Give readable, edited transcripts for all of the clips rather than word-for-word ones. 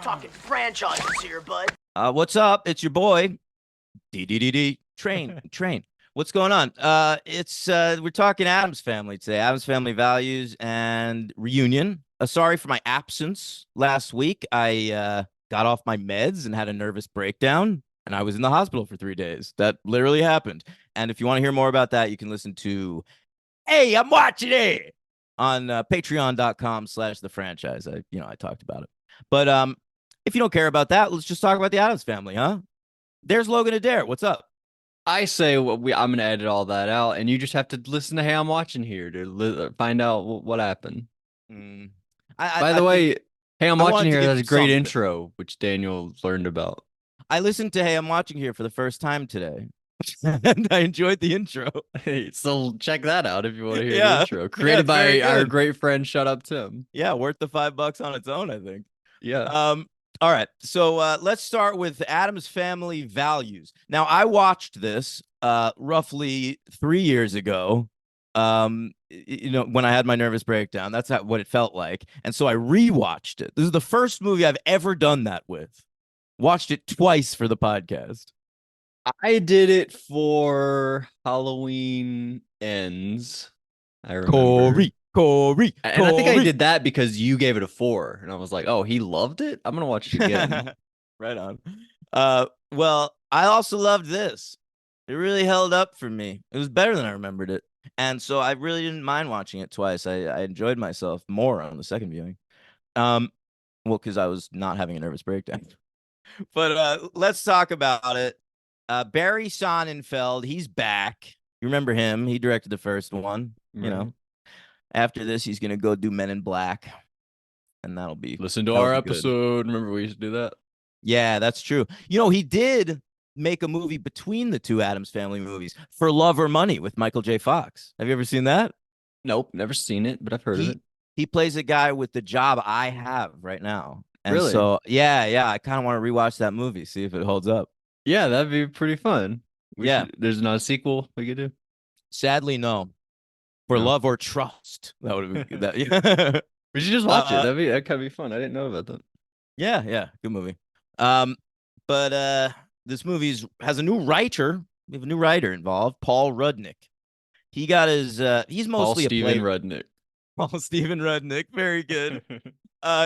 Talking franchises here, bud. What's up? It's your boy, D Train. What's going on? It's we're talking Addams Family today. Addams Family Values and Reunion. Sorry for my absence last week. I got off my meds and had a nervous breakdown, and I was in the hospital for 3 days. That literally happened. And if you want to hear more about that, you can listen to Hey, I'm watching it on patreon.com/the franchise. I talked about it. But if you don't care about that, let's just talk about the Addams Family, huh? There's Logan Adair. What's up? I say I'm gonna edit all that out, and you just have to listen to Hey, I'm Watching Here to find out what happened. Mm. By the way, Hey, I'm Watching Here has a great something. intro, which Daniel learned about. I listened to Hey, I'm Watching Here for the first time today, and I enjoyed the intro. Hey, so check that out if you want to hear Yeah. the intro, created very by our good. great friend Shut Up Tim. Yeah, worth the $5 on its own, I think. Yeah. All right. So let's start with Addams Family Values. Now, I watched this roughly 3 years ago. When I had my nervous breakdown, that's what it felt like. And so I rewatched it. This is the first movie I've ever done that with. Watched it twice for the podcast. I did it for Halloween Ends. I remember. Corey. And I think I did that because you gave it a 4, and I was like, "Oh, he loved it. I'm gonna watch it again." Right on. Well, I also loved this. It really held up for me. It was better than I remembered it, and so I really didn't mind watching it twice. I enjoyed myself more on the second viewing. Well, because I was not having a nervous breakdown. But let's talk about it. Barry Sonnenfeld, he's back. You remember him? He directed the first one. Right. You know. After this, he's gonna go do Men in Black, and that'll be Listen to that'll our be good. episode. Remember we used to do that? Yeah, that's true. He did make a movie between the two Addams Family movies, For Love or Money, with Michael J. Fox. Have you ever seen that? Nope, never seen it, but I've heard of it. He plays a guy with the job I have right now. And Really? So yeah, I kind of want to rewatch that movie, see if it holds up. Yeah, that'd be pretty fun. Yeah. There's not a sequel we could do? Sadly, no. For No. Love or Trust. That would be that. Yeah. We should just watch it. That could be fun. I didn't know about that. Yeah, good movie. But this movie has a new writer. We have a new writer involved, Paul Rudnick. He got his he's mostly Rudnick. Paul Stephen Rudnick, very good.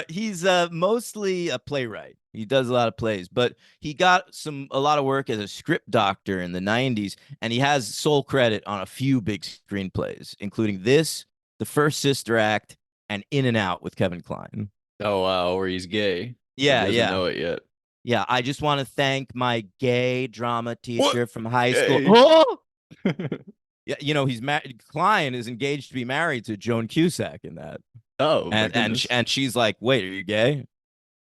He's mostly a playwright. He does a lot of plays, but he got a lot of work as a script doctor in the 90s, and he has sole credit on a few big screenplays, including this, The First Sister Act, and In and Out with Kevin Kline. Oh wow, where he's gay. Yeah, he doesn't know it yet. Yeah, I just want to thank my gay drama teacher from high school. Gay. Oh! Yeah, he's Klein is engaged to be married to Joan Cusack in that. Oh, and she's like, "Wait, are you gay?"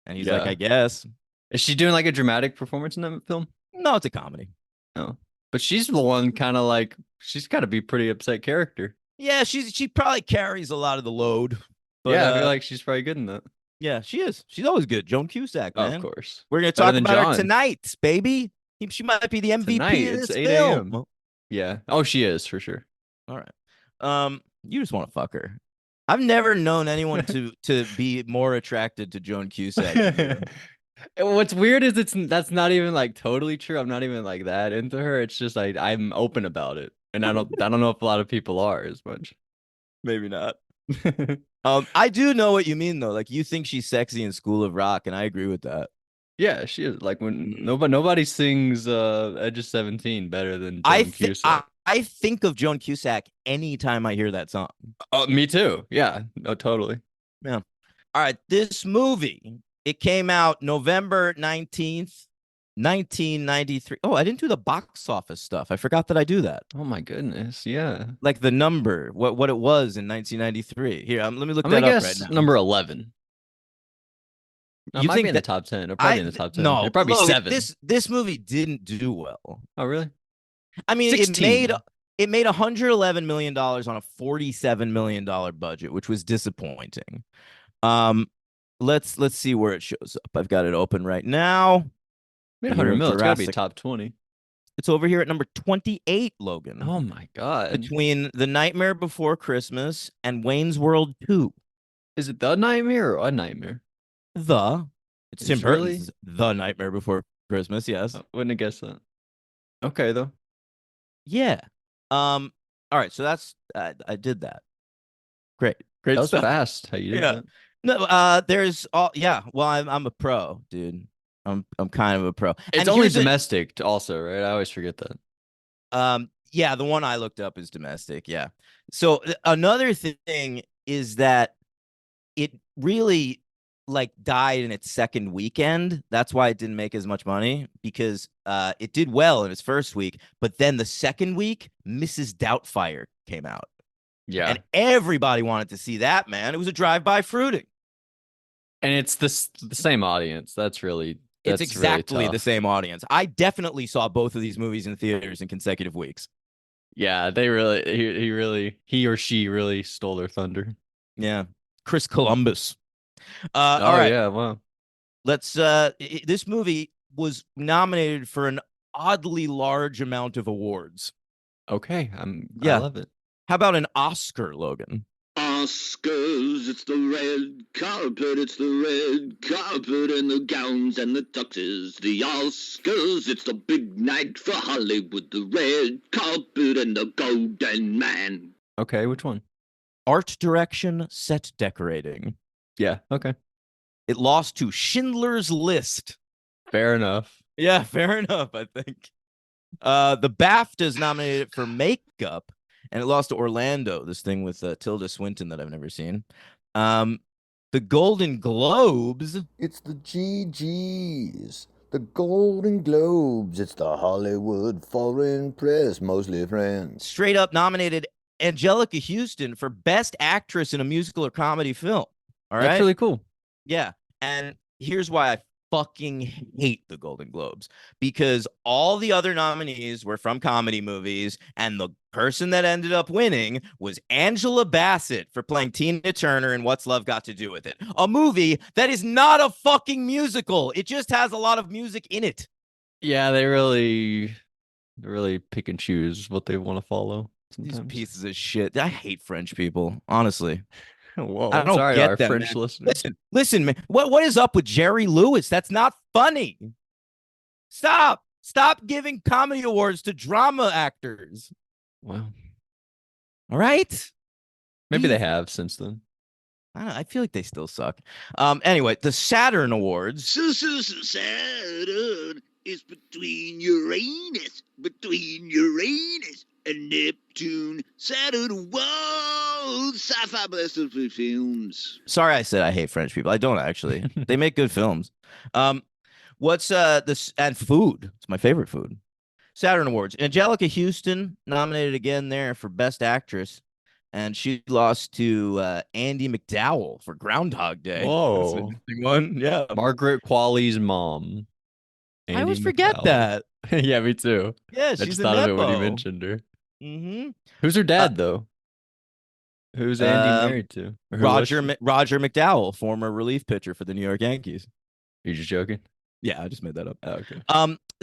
And he's like, "I guess." Is she doing like a dramatic performance in that film? No, it's a comedy. Oh, but she's the one kind of like she's got to be pretty upset character. Yeah, she probably carries a lot of the load. But, yeah, I feel like she's probably good in that. Yeah, she is. She's always good. Joan Cusack, man. Of course. We're gonna talk about her tonight, baby. She might be the MVP of this it's 8 film. a.m. Yeah. Oh, she is for sure. All right. You just want to fuck her. I've never known anyone to be more attracted to Joan Cusack. What's weird is that's not even like totally true. I'm not even like that into her. It's just like I'm open about it, and I don't know if a lot of people are as much. Maybe not. I do know what you mean though. Like you think she's sexy in School of Rock, and I agree with that. Yeah, she is. Like when nobody sings Edge of 17 better than Joan Cusack. I think of Joan Cusack anytime I hear that song. Oh, me too. Yeah, no, totally. Yeah. All right. This movie, it came out November 19th, 1993. Oh, I didn't do the box office stuff. I forgot that I do that. Oh my goodness. Yeah. Like the number, what it was in 1993. Here, let me look I'm that gonna up guess right now. number 11. No, You might think be in the top 10? It'll probably be in the top 10. No, it'll probably look, 7. This movie didn't do well. Oh, really? I mean, 16. it made $111 million on a $47 million budget, which was disappointing. Let's see where it shows up. I've got it open right now. Made 100 mil. It's gotta be top 20. It's over here at number 28, Logan. Oh my god! Between The Nightmare Before Christmas and Wayne's World 2. Is it The Nightmare or A Nightmare? The It's Is Tim it really? Burton's The Nightmare Before Christmas. Yes. Wouldn't have guessed that. Okay, though. Yeah. All right. So that's I did that. Great. That Great was stuff. fast how you did Yeah. that. No. There's all. Yeah. Well, I'm a pro, dude. I'm kind of a pro. It's And only here's domestic also, right? I always forget that. yeah, the one I looked up is domestic. Yeah. So another thing is that it really like died in its second weekend. That's why it didn't make as much money because it did well in its first week, but then the second week, Mrs. Doubtfire came out. Yeah. And everybody wanted to see that, man. It was a drive-by fruiting. And it's the same audience. It's Really exactly the tough. same audience. I definitely saw both of these movies in theaters in consecutive weeks. Yeah, he or she really stole their thunder. Yeah. Chris Columbus. Oh All right. yeah, wow. Let's this movie was nominated for an oddly large amount of awards. Okay, I Yeah. love it. How about an Oscar, Logan? Oscars, it's the red carpet, it's the red carpet and the gowns and the tuxes. The Oscars, it's the big night for Hollywood, the red carpet and the golden man. Okay, which one? Art direction, set decorating. Yeah, okay. It lost to Schindler's List. Fair enough. Yeah, fair enough, I think. The BAFTA's nominated for makeup, and it lost to Orlando, this thing with Tilda Swinton that I've never seen. The Golden Globes. It's the GGs, the Golden Globes. It's the Hollywood Foreign Press, mostly friends. Straight up nominated Angelica Houston for Best Actress in a Musical or Comedy Film. All right. That's really cool. Yeah. And here's why I fucking hate the Golden Globes, because all the other nominees were from comedy movies, and the person that ended up winning was Angela Bassett for playing Tina Turner in What's Love Got to Do with It, a movie that is not a fucking musical. It just has a lot of music in it. Yeah, they really pick and choose what they want to follow. These Sometimes. pieces of shit. I hate French people, honestly. Whoa, I don't sorry to get our them, French man. listeners. Listen, man. What is up with Jerry Lewis? That's not funny. Stop giving comedy awards to drama actors. Wow. All right. Maybe they have since then. I feel like they still suck. Anyway, the Saturn Awards. Saturn is between Uranus and Neptune. Saturn, whoa, sci-fi blessed films. Sorry, I said I hate French people. I don't actually. They make good films. What's this and food? It's my favorite food. Saturn Awards. Angelica Houston nominated again there for Best Actress, and she lost to Andy McDowell for Groundhog Day. Whoa. That's an interesting one. Yeah. Margaret Qualley's mom. I always Andie forget MacDowell. that. Yeah, me too. Yeah, I she's just a thought of it when you nepo. mentioned her. Mm-hmm. Who's her dad, though? Who's Andy married to? Or who was she? Roger McDowell, former relief pitcher for the New York Yankees. You're just joking? Yeah, I just made that up. Oh, okay.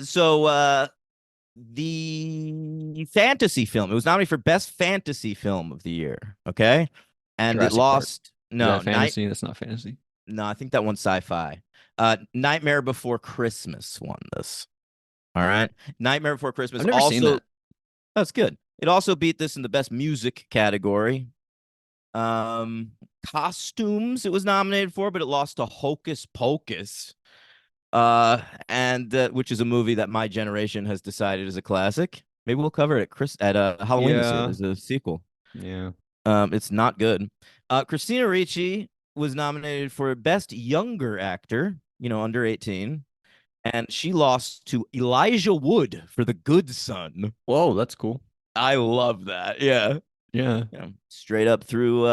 So the fantasy film, it was nominated for Best Fantasy Film of the Year. Okay, and Jurassic it lost. Is No, that fantasy? That's not fantasy. no, I think that one's sci-fi. Nightmare Before Christmas won this. All right, Nightmare Before Christmas. I've never also, seen that. That's good. It also beat this in the Best Music category. Costumes it was nominated for, but it lost to Hocus Pocus. And which is a movie that my generation has decided is a classic. Maybe we'll cover it at Halloween this year. Yeah. There's a sequel. Yeah. It's not good. Christina Ricci was nominated for Best Younger Actor, under 18, and she lost to Elijah Wood for The Good Son. Whoa, that's cool. I love that. Yeah. Yeah. Straight up through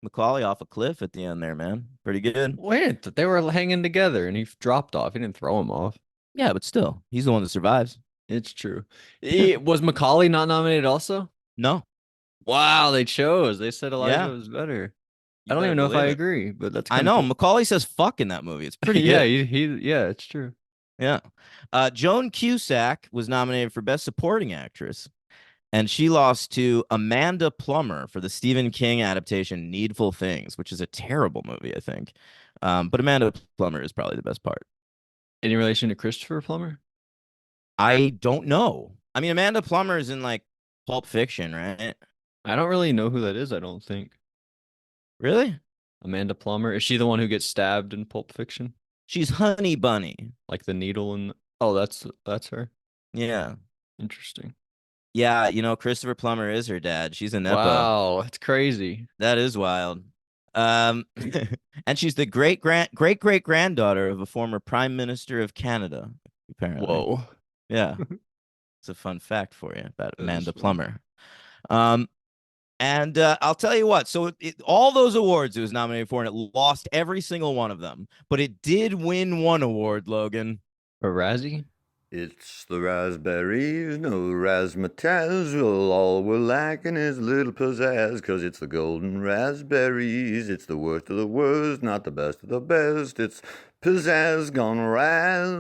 Macaulay off a cliff at the end there, man. Pretty good. Wait, they were hanging together and he dropped off. He didn't throw him off. Yeah, but still, he's the one that survives. It's true. Was Macaulay not nominated also? No. Wow, they chose. They said Elijah Yeah. was better. You I don't better even know if I believe it. agree, but that's I kinda know. cool. Macaulay says fuck in that movie. It's pretty Yeah, good. yeah, it's true. Yeah. Joan Cusack was nominated for Best Supporting Actress, and she lost to Amanda Plummer for the Stephen King adaptation Needful Things, which is a terrible movie, I think. But Amanda Plummer is probably the best part. Any relation to Christopher Plummer? I don't know. I mean, Amanda Plummer is in like Pulp Fiction, right? I don't really know who that is, I don't think. Really? Amanda Plummer. Is she the one who gets stabbed in Pulp Fiction? She's Honey Bunny. Like the needle and oh, that's her. Yeah. Interesting. Yeah, Christopher Plummer is her dad. She's a Nepo. Wow, that's crazy. That is wild. And she's the great great granddaughter of a former Prime Minister of Canada, apparently. Whoa. Yeah. It's a fun fact for you about That is Amanda fun. Plummer. And I'll tell you what. So all those awards it was nominated for, and it lost every single one of them. But it did win one award, Logan. A Razzie? It's the raspberries, no razzmatazz. Well, all we're lacking is a little pizzazz, 'cause it's the golden raspberries. It's the worst of the worst, not the best of the best. It's pizzazz gone raz.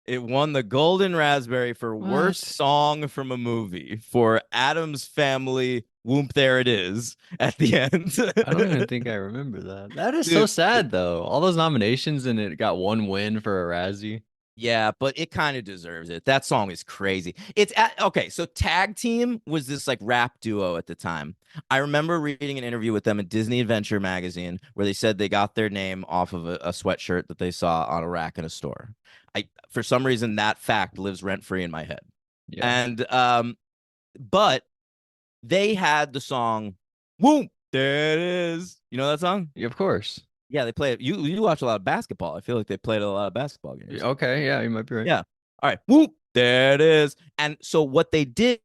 It won the Golden Raspberry for worst What? song from a movie for Addams Family. Whoop, there it is at the end. I don't even think I remember that. That is so Dude, sad, though. All those nominations and it got one win for a Razzie. Yeah, but it kind of deserves it. That song is crazy. Okay, so Tag Team was this like rap duo at the time. I remember reading an interview with them in Disney Adventure magazine where they said they got their name off of a sweatshirt that they saw on a rack in a store. For some reason, that fact lives rent-free in my head. Yeah. And but they had the song "Whoop, there it is." You know that song? Yeah, of course. Yeah, they play it. You watch a lot of basketball. I feel like they played a lot of basketball games. Okay, yeah, you might be right. Yeah. All right. Whoop, there it is. And so what they did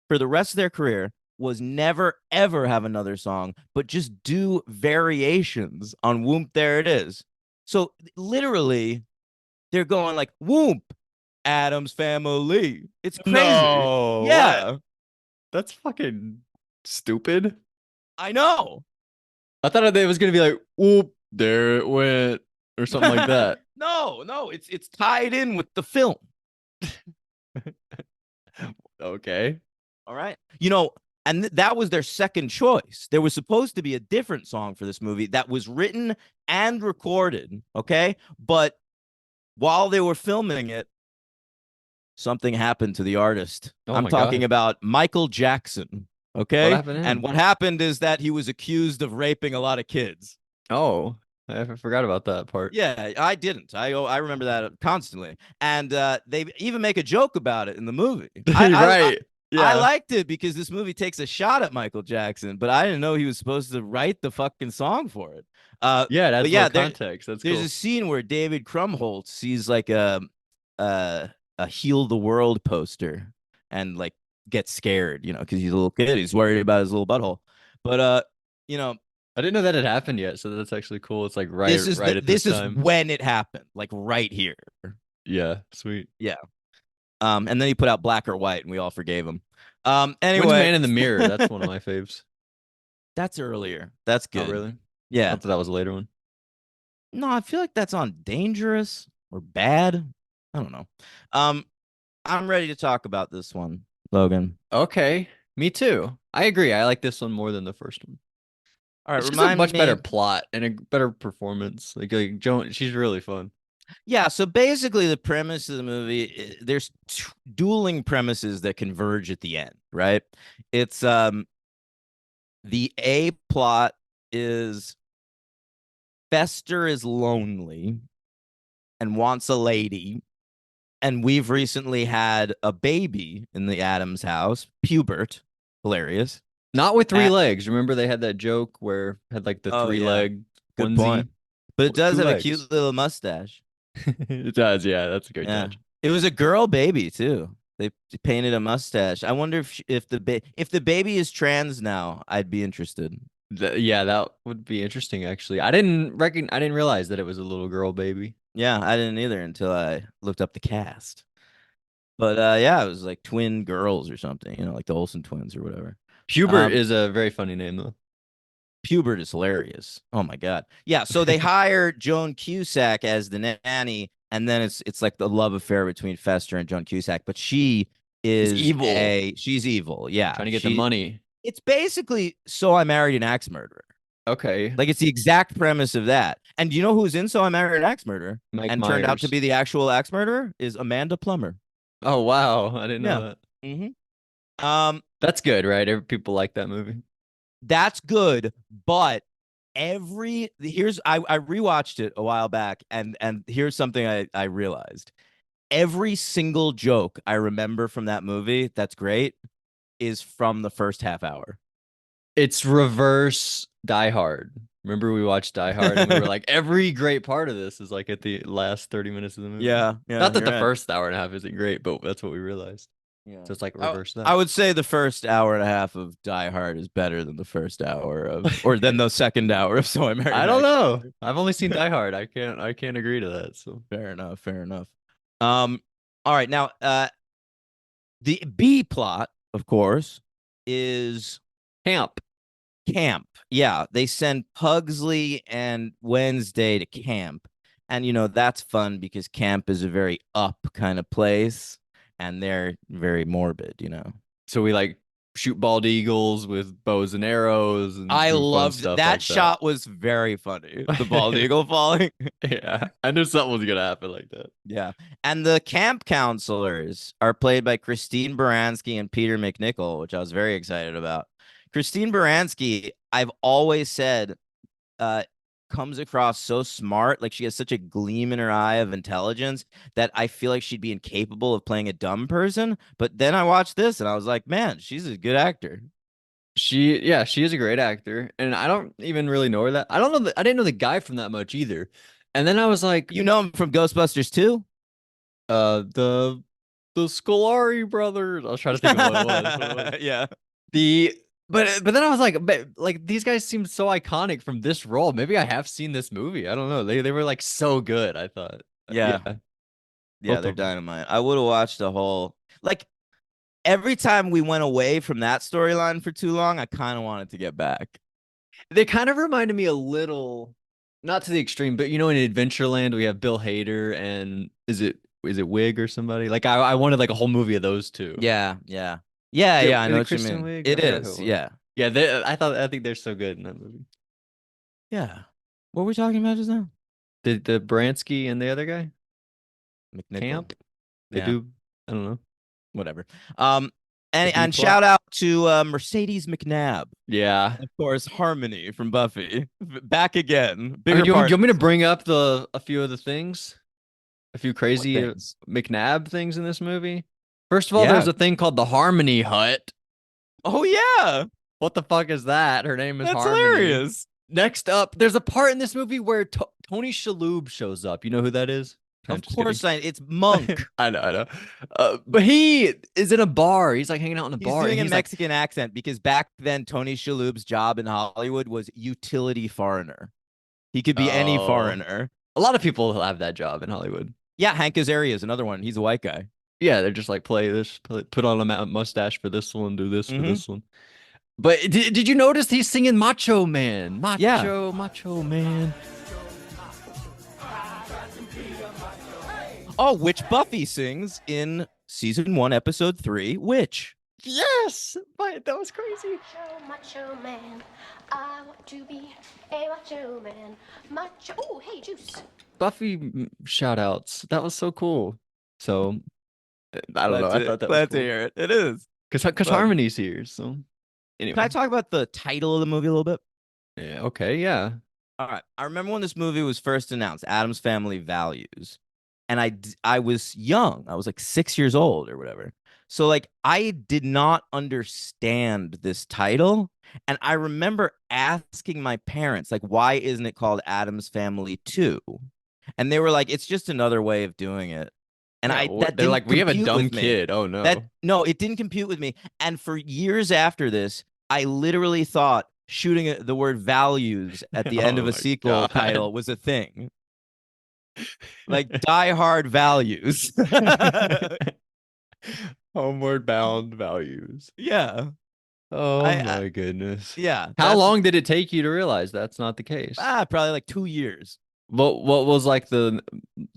for the rest of their career was never, ever have another song, but just do variations on Whoop, there it is. So literally, they're going like, Whoop, Addams Family. It's crazy. No, Yeah. what? That's fucking stupid. I know. I thought it was gonna be like, whoop, there it went, or something like that. No, it's tied in with the film. Okay. All right. And that was their second choice. There was supposed to be a different song for this movie that was written and recorded. Okay. But while they were filming it, something happened to the artist. Oh I'm my talking God. about Michael Jackson. Okay. What happened to him? And what happened is that he was accused of raping a lot of kids. Oh, I forgot about that part. Yeah, I didn't. I remember that constantly. And they even make a joke about it in the movie. Right. Yeah. I liked it because this movie takes a shot at Michael Jackson, but I didn't know he was supposed to write the fucking song for it. Yeah, that's yeah, context. That's there's cool. a scene where David Krumholtz sees like a Heal the World poster and like gets scared, because he's a little kid. He's worried about his little butthole. But I didn't know that had happened yet, so that's actually cool. It's like right this is at this is time. when it happened, like right here. Yeah, sweet. Yeah. And then he put out Black or White, and we all forgave him. When's Anyway, Man in the Mirror? That's one of my faves. that's earlier. That's good. Oh, really? I Yeah. thought that was a later one. No, I feel like that's on Dangerous or Bad. I don't know. I'm ready to talk about this one, Logan. Okay, me too. I agree. I like this one more than the first one. All right, It's just a much better plot and a better performance. Like Joan, she's really fun. Yeah, so basically the premise of the movie, there's dueling premises that converge at the end, right? It's the A plot is Fester is lonely and wants a lady, and we've recently had a baby in the Addams house, Pubert, hilarious. Not with three legs. Remember they had that joke where had like the Oh, yeah. three-leg Good onesie? point. But it does Two have a legs. cute little mustache. It does, yeah. That's a good Yeah. touch. It was a girl baby too. They painted a mustache. I wonder if the baby is trans now, I'd be interested. Yeah, that would be interesting actually. I didn't realize that it was a little girl baby. Yeah, I didn't either until I looked up the cast. But yeah, it was like twin girls or something, like the Olsen twins or whatever. Hubert is a very funny name though. Pubert is hilarious. Oh my God. Yeah, so they hire Joan Cusack as the nanny, and then it's like the love affair between Fester and Joan Cusack, but she is evil. She's evil. Yeah. Trying to get the money. It's basically So I Married an Axe Murderer. Okay. Like it's the exact premise of that. And do you know who's in So I Married an Axe Murderer? Mike And turned out to Myers. be the actual axe murderer is Amanda Plummer. Oh wow, I didn't know Yeah. that. That's good, right? People like that movie. That's good, but I rewatched it a while back, and here's something I realized. Every single joke I remember from that movie that's great is from the first half hour. It's reverse Die Hard. Remember we watched Die Hard and we were like, every great part of this is like at the last 30 minutes of the movie. Yeah, Not that you're the right. first hour and a half isn't great, but that's what we realized. Yeah. So it's like reverse that. I would say the first hour and a half of Die Hard is better than the first hour of, or than the second hour of So I Married. I don't know. I've only seen Die Hard. I can't agree to that. So fair enough. Fair enough. All right. Now, the B plot, of course, is camp. Yeah, they send Pugsley and Wednesday to camp. And, that's fun because camp is a very up kind of place and they're very morbid, So we like shoot bald eagles with bows and arrows. And I do fun loved stuff that like shot was very funny. The bald eagle falling. Yeah, I knew something was gonna happen like that. Yeah. And the camp counselors are played by Christine Baranski and Peter McNichol, which I was very excited about. Christine Baranski, I've always said, comes across so smart. Like she has such a gleam in her eye of intelligence that I feel like she'd be incapable of playing a dumb person. But then I watched this and I was like, man, she's a good actor. She is a great actor. And I don't even really know her that. I didn't know the guy from that much either. And then I was like, you know him from Ghostbusters 2? The Scolari brothers. I was trying to think of what it was. Yeah. But then I was like these guys seem so iconic from this role. Maybe I have seen this movie. I don't know. They were like so good, I thought. Yeah, they're dynamite. I would have watched the whole, like, every time we went away from that storyline for too long, I kind of wanted to get back. They kind of reminded me a little, not to the extreme, but in Adventureland we have Bill Hader and is it Wig or somebody? Like I wanted like a whole movie of those two. Yeah. I know what you mean. Wiig? It is. Yeah. I think they're so good in that movie. Yeah. What were we talking about just now? The Bransky and the other guy? McNichol. Camp? They do, I don't know. Whatever. And shout out to Mercedes McNabb. Yeah. Of course, Harmony from Buffy. Back again. Do you want me to bring up a few of the things? A few crazy McNabb things in this movie? First of all, there's a thing called the Harmony Hut. Oh, yeah. What the fuck is that? Her name is That's Harmony. hilarious. Next up, there's a part in this movie where Tony Shalhoub shows up. You know who that is? Of course, it's Monk. I know. But he is in a bar. He's like hanging out in a bar. He's doing a Mexican accent because back then Tony Shalhoub's job in Hollywood was utility foreigner. He could be any foreigner. A lot of people have that job in Hollywood. Yeah, Hank Azaria is another one. He's a white guy. Yeah, they're just like play this, put on a mustache for this one, do this for this one. But did you notice he's singing Macho Man? Macho Man. Oh, which Buffy sings in season 1, episode 3, which? Yes, but that was crazy. Macho Man, I want to be a macho man. Macho. Oh, hey, juice. Buffy shout outs. That was so cool. So I don't know. I thought that was glad cool. to hear it. It is. Because Harmony's here. So anyway. Can I talk about the title of the movie a little bit? Yeah, okay, yeah. All right. I remember when this movie was first announced, Addams Family Values. And I was young. I was like 6 years old or whatever. So like I did not understand this title. And I remember asking my parents, like, why isn't it called Addams Family 2? And they were like, it's just another way of doing it. And they're like, we have a dumb kid. Oh no. No, it didn't compute with me. And for years after this, I literally thought shooting the word values at the end of a sequel title was a thing. Like Die Hard Values. Homeward Bound Values. Yeah. Oh my goodness. Yeah. How long did it take you to realize that's not the case? Probably like 2 years. What was like the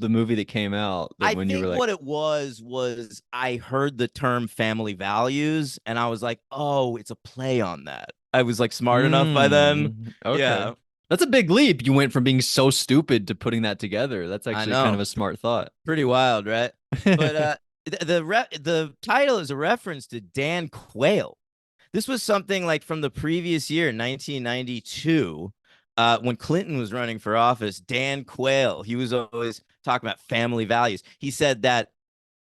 movie that came out that I when think you were like, what it was I heard the term family values and I was like, oh, it's a play on that. I was like smart enough by then. Okay. Yeah, That's a big leap. You went from being so stupid to putting that together. That's I actually kind of know. a smart thought. Pretty wild, right? But the title is a reference to Dan Quayle. This was something like from the previous year, 1992, when Clinton was running for office. Dan Quayle, he was always talking about family values. He said that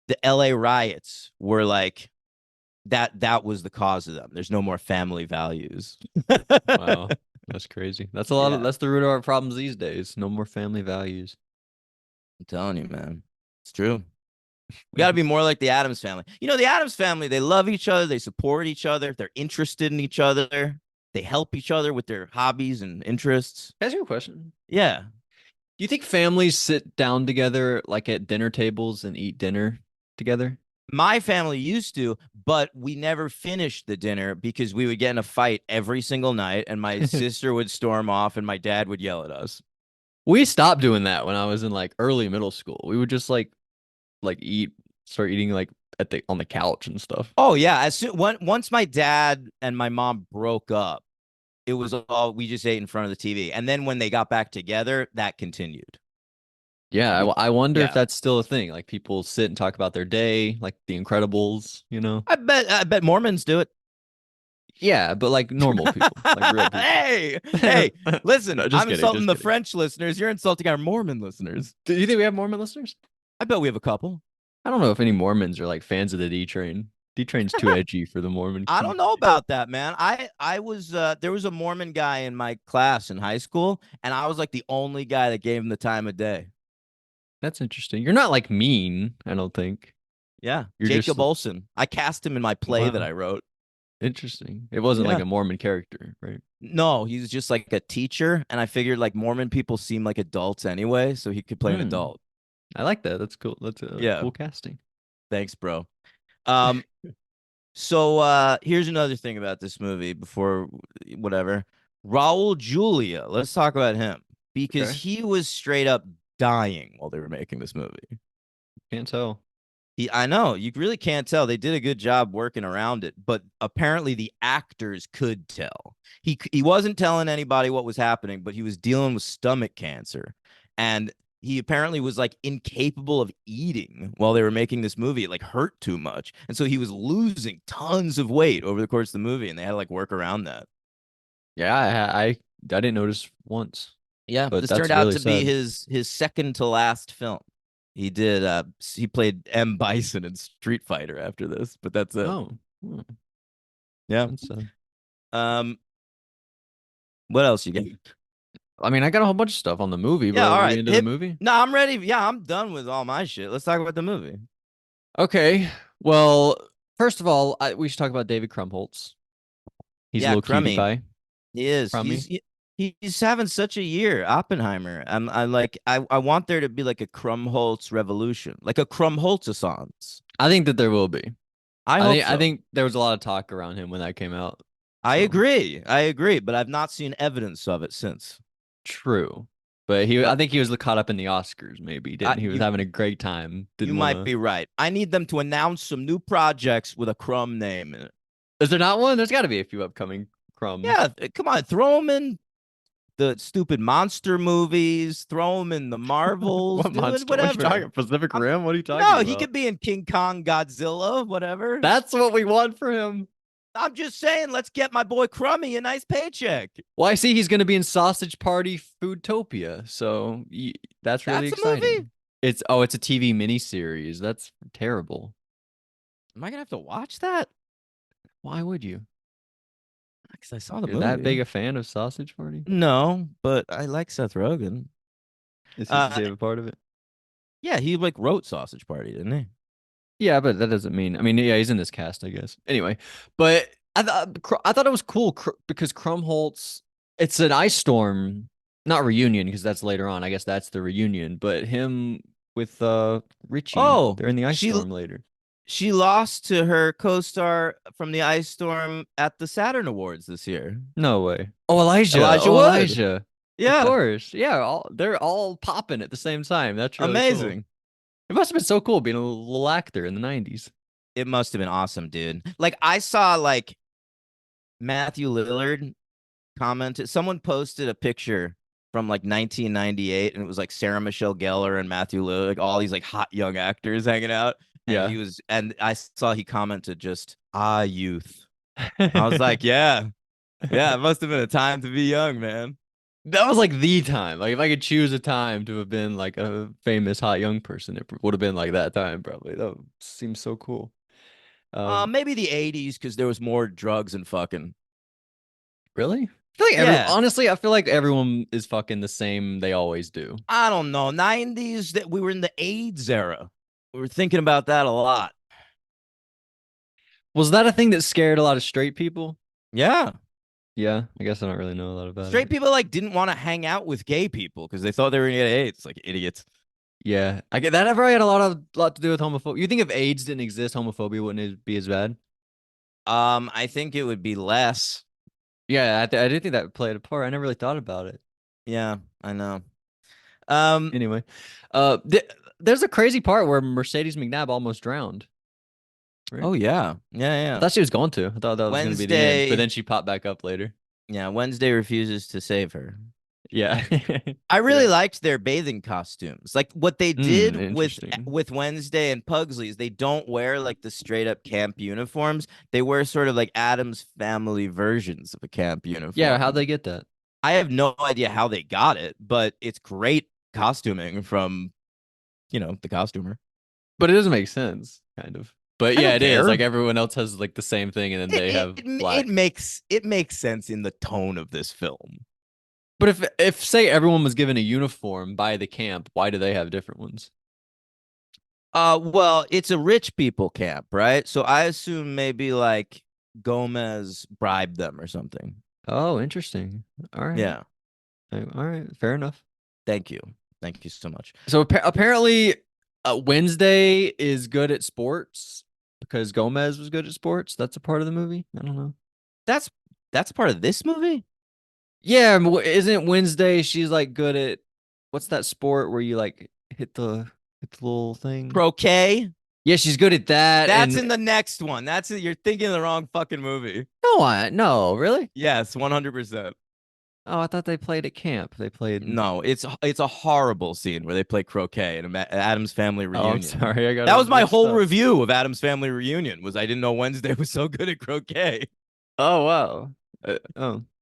the LA riots were like that was the cause of them. There's no more family values. Wow. That's crazy. That's a lot of Yeah. that's the root of our problems these days. No more family values. I'm telling you, man. It's true. We got to be more like the Addams family. You know, the Addams family, they love each other. They support each other. They're interested in each other. They help each other with their hobbies and interests. Can I ask you a question? Yeah. Do you think families sit down together like at dinner tables and eat dinner together? My family used to, but we never finished the dinner because we would get in a fight every single night, and my sister would storm off and my dad would yell at us. We stopped doing that when I was in like early middle school. We would just like start eating like on the couch and stuff. Oh, yeah. Once my dad and my mom broke up, it was all we just ate in front of the TV. And then when they got back together, that continued. Yeah, I wonder if Yeah. that's still a thing. Like people sit and talk about their day, like The Incredibles, you know? I bet Mormons do it. Yeah, but like normal people, like real people. Hey, listen, No, just I'm kidding, insulting just the kidding. French listeners. You're insulting our Mormon listeners. Do you think we have Mormon listeners? I bet we have a couple. I don't know if any Mormons are like fans of the D Train. D Train's too edgy for the Mormon I don't know community. about that, man. I was there was a Mormon guy in my class in high school, and I was like the only guy that gave him the time of day. That's interesting. You're not like mean, I don't think. Yeah, You're Jacob just Olson. I cast him in my play that wow. I wrote. Interesting. It wasn't like Yeah. a Mormon character, right? No, he's just like a teacher, and I figured like Mormon people seem like adults anyway, so he could play an Hmm. adult. I like that. That's cool. That's a Yeah. cool casting. Thanks, bro. So here's another thing about this movie before whatever. Raul Julia. Let's talk about him because Okay. he was straight up dying while they were making this movie. Can't tell. I know you really can't tell. They did a good job working around it, but apparently the actors could tell. He wasn't telling anybody what was happening, but he was dealing with stomach cancer, and he apparently was like incapable of eating while they were making this movie. It like hurt too much, and so he was losing tons of weight over the course of the movie, and they had to like work around that. Yeah, I didn't notice once. Yeah, But this that's turned out really to be sad. his second to last film. He did he played M. Bison in Street Fighter after this, but that's it. Oh, hmm, Yeah. that's, What else you got? I mean, I got a whole bunch of stuff on the movie, but Yeah, all are we right. into the movie? No, I'm ready. Yeah, I'm done with all my shit. Let's talk about the movie. Okay. Well, first of all, we should talk about David Krumholtz. He's Yeah, a little cutie Crummy. pie. He is. Crummy. He's having such a year. Oppenheimer. I want there to be like a Krumholtz revolution, like a Krumholtz-assance. I think that there will be. I hope so. I think there was a lot of talk around him when that came out. I so. agree. I agree, but I've not seen evidence of it since. True. But I think he was caught up in the Oscars, maybe, didn't he? He was having a great time. You might be right. I need them to announce some new projects with a Crumb name in it. Is there not one? There's got to be a few upcoming Crumbs. Yeah, come on, throw them in the stupid monster movies. Throw them in the Marvels. What do it, monster? whatever. What are you talking? Pacific Rim? What are you talking No, about? he could be in King Kong, Godzilla, whatever. That's what we want for him. I'm just saying, let's get my boy Crummy a nice paycheck. Well, I see he's going to be in Sausage Party Foodtopia, so that's really That's a exciting. movie? It's a TV miniseries. That's terrible. Am I gonna have to watch that? Why would you? Because I saw the You're movie. that big a fan of Sausage Party? No, but I like Seth Rogen. Is his favorite part of it? Yeah, he like wrote Sausage Party, didn't he? Yeah, but that doesn't mean. I mean, yeah, he's in this cast, I guess. Anyway, but I thought it was cool because Krumholtz. It's an ice storm, not reunion because that's later on. I guess that's the reunion. But him with Richie. Oh, they're in the ice storm later. She lost to her co-star from the Ice Storm at the Saturn Awards this year. No way. Oh, Elijah. Elijah Oh, Wood. Elijah. Yeah, Of course. Yeah, they're all popping at the same time. That's really cool. amazing. It must have been so cool being a little actor in the 90s. It must have been awesome, dude. Like I saw like Matthew Lillard commented. Someone posted a picture from like 1998, and it was like Sarah Michelle Gellar and Matthew Lillard, like all these like hot young actors hanging out. And Yeah. and I saw he commented just youth. I was like, yeah, it must have been a time to be young, man. That was like the time. Like if I could choose a time to have been like a famous hot young person, it would have been like that time probably. That seems so cool. Maybe the 80s because there was more drugs and fucking. Really? I feel like Yeah. honestly, I feel like everyone is fucking the same. They always do. I don't know. 90s, that we were in the AIDS era. We were thinking about that a lot. Was that a thing that scared a lot of straight people? Yeah. Yeah, I guess I don't really know a lot about Straight it. people like didn't want to hang out with gay people because they thought they were gonna get AIDS, like idiots. Yeah, I get that. Probably had a lot to do with homophobia. You think if AIDS didn't exist, homophobia wouldn't it be as bad? I think it would be less. Yeah, I did think that played a part. I never really thought about it. Yeah, I know. Anyway, there's a crazy part where Mercedes McNabb almost drowned. Right? Oh yeah, yeah. I thought she was going to. I thought that was going to be the end, Wednesday. but then she popped back up later. Yeah, Wednesday refuses to save her. Yeah, I really liked their bathing costumes. Like what they did interesting. with Wednesday and Pugsley is they don't wear like the straight up camp uniforms. They wear sort of like Addams Family versions of a camp uniform. Yeah, how'd they get that? I have no idea how they got it, but it's great costuming from, the costumer. But it doesn't make sense, kind of. But I yeah, don't it is. care. Like everyone else has like the same thing, and then they have black. It makes sense in the tone of this film. But if say everyone was given a uniform by the camp, why do they have different ones? Well, it's a rich people camp, right? So I assume maybe like Gomez bribed them or something. Oh, interesting. All right. Yeah. All right. Fair enough. Thank you so much. So apparently, Wednesday is good at sports because Gomez was good at sports. That's a part of the movie. I don't know. That's part of this movie. Yeah, isn't Wednesday? She's like good at what's that sport where you like hit the little thing? Croquet. Yeah, she's good at that. That's in the next one. You're thinking of the wrong fucking movie. No, really? Yes, 100%. Oh, I thought they played at camp. They played. No, it's a horrible scene where they play croquet in an Addams Family Reunion. Oh, I'm sorry. That was my whole review of Addams Family Reunion. I didn't know Wednesday was so good at croquet. Oh wow.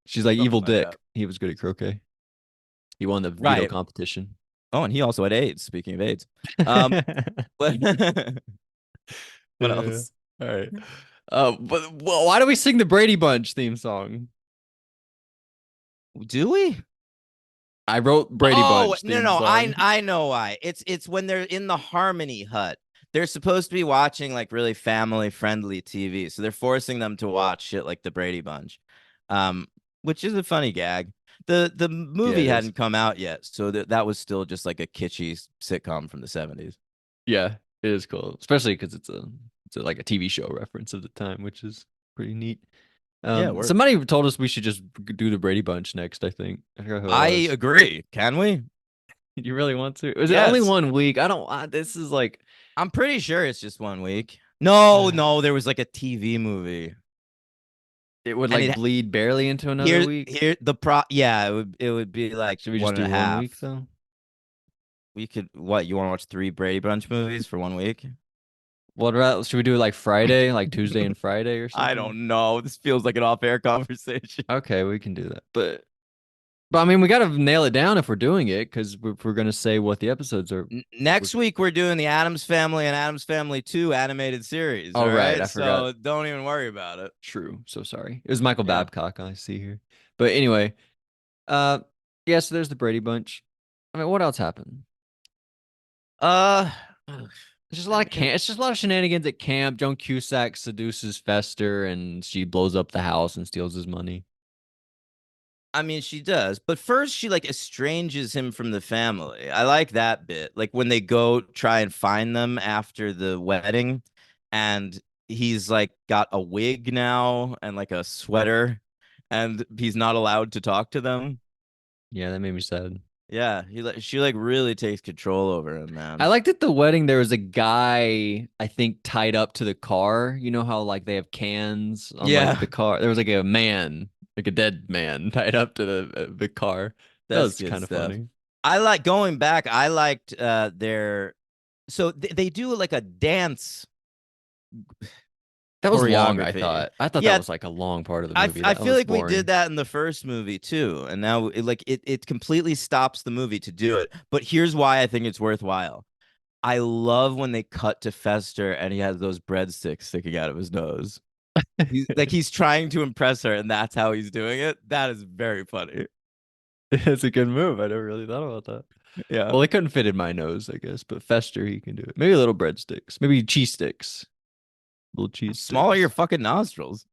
She's like evil Dick. He was good at croquet. He won the veto competition. Oh, and he also had AIDS. Speaking of AIDS, what else? All right. But why do we sing the Brady Bunch theme song? Do we? I wrote Brady Bunch. No. I know why. It's when they're in the Harmony Hut. They're supposed to be watching like really family friendly TV, so they're forcing them to watch shit like the Brady Bunch, which is a funny gag. The movie hadn't come out yet, so that was still just like a kitschy sitcom from the 70s. Yeah, it is cool, especially because it's like a TV show reference of the time, which is pretty neat. Somebody told us we should just do the Brady Bunch next. I think. I agree. Can we? You really want to? Is it only 1 week? I don't. This is like. I'm pretty sure it's just 1 week. No, there was like a TV movie. It would like bleed barely into another week. Yeah, it would be like. Should we just do 1 week though? We could. What, you want to watch 3 Brady Bunch movies for 1 week? What about, should we do like Friday, like Tuesday and Friday or something? I don't know. This feels like an off-air conversation. Okay, we can do that. But I mean, we got to nail it down if we're doing it, because we're going to say what the episodes are. Next week, we're doing the Addams Family and Addams Family 2 animated series. All right, I forgot. So don't even worry about it. True. So sorry. It was Michael Babcock I see here. But anyway, so there's the Brady Bunch. I mean, what else happened? It's just a lot of camp. It's just a lot of shenanigans at camp. Joan Cusack seduces Fester, and she blows up the house and steals his money. I mean, she does, but first she like estranges him from the family. I like that bit. Like when they go try and find them after the wedding, and he's like got a wig now and like a sweater, and he's not allowed to talk to them. Yeah, that made me sad. Yeah, she like really takes control over him, man. I liked at the wedding there was a guy I think tied up to the car. You know how like they have cans on Yeah. like the car. There was like a man, like a dead man tied up to the car. That That's was good kind of stuff. funny. I like going back. I liked their so they do like a dance That was long, I choreography. thought. I thought Yeah, that was like a long part of the movie. I That feel was like we did boring. that in the first movie too, and now it completely stops the movie to do it. But here's why I think it's worthwhile. I love when they cut to Fester and he has those breadsticks sticking out of his nose. He's trying to impress her, and that's how he's doing it. That is very funny. It's a good move. I never really thought about that. Yeah. Well, it couldn't fit in my nose, I guess, but Fester, he can do it. Maybe little breadsticks. Maybe cheese sticks. Little cheese Smaller sticks. your fucking nostrils.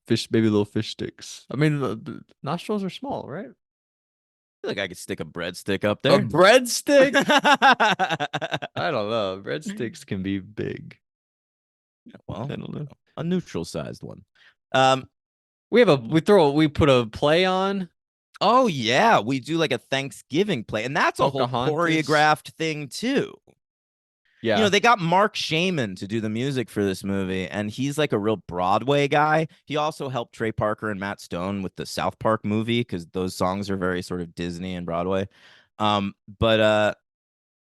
Fish, maybe little fish sticks. I mean, the nostrils are small, right? I feel like I could stick a breadstick up A there. breadstick? I don't know. Breadsticks can be big. Well, I don't know. a neutral sized one. We put a play on. Oh yeah, we do like a Thanksgiving play, and that's a whole Pocahontas. choreographed thing too. Yeah. You know, they got Mark Shaman to do the music for this movie, and he's like a real Broadway guy. He also helped Trey Parker and Matt Stone with the South Park movie because those songs are very sort of Disney and Broadway. But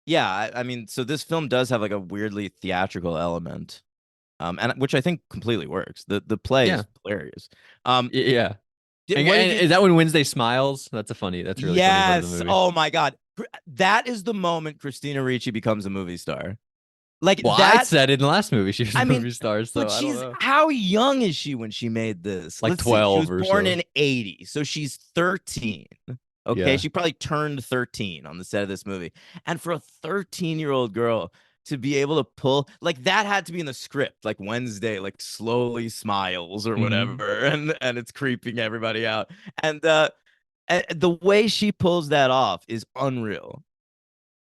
yeah, I mean, so this film does have like a weirdly theatrical element, and which I think completely works. The play is hilarious. Yeah. And What did you is that when Wednesday smiles? That's a really funny part of the movie. Oh my God. That is the moment Christina Ricci becomes a movie star. Like Well, that I said it in the last movie. She was a movie star, so but I she's don't know. how young is she when she made this? Like Let's see. She 12 was or born so. in 80, so she's 13. Okay, Yeah. she probably turned 13 on the set of this movie. And for a 13-year-old girl to be able to pull like that had to be in the script, like Wednesday, like slowly smiles or whatever, and it's creeping everybody out. And the way she pulls that off is unreal.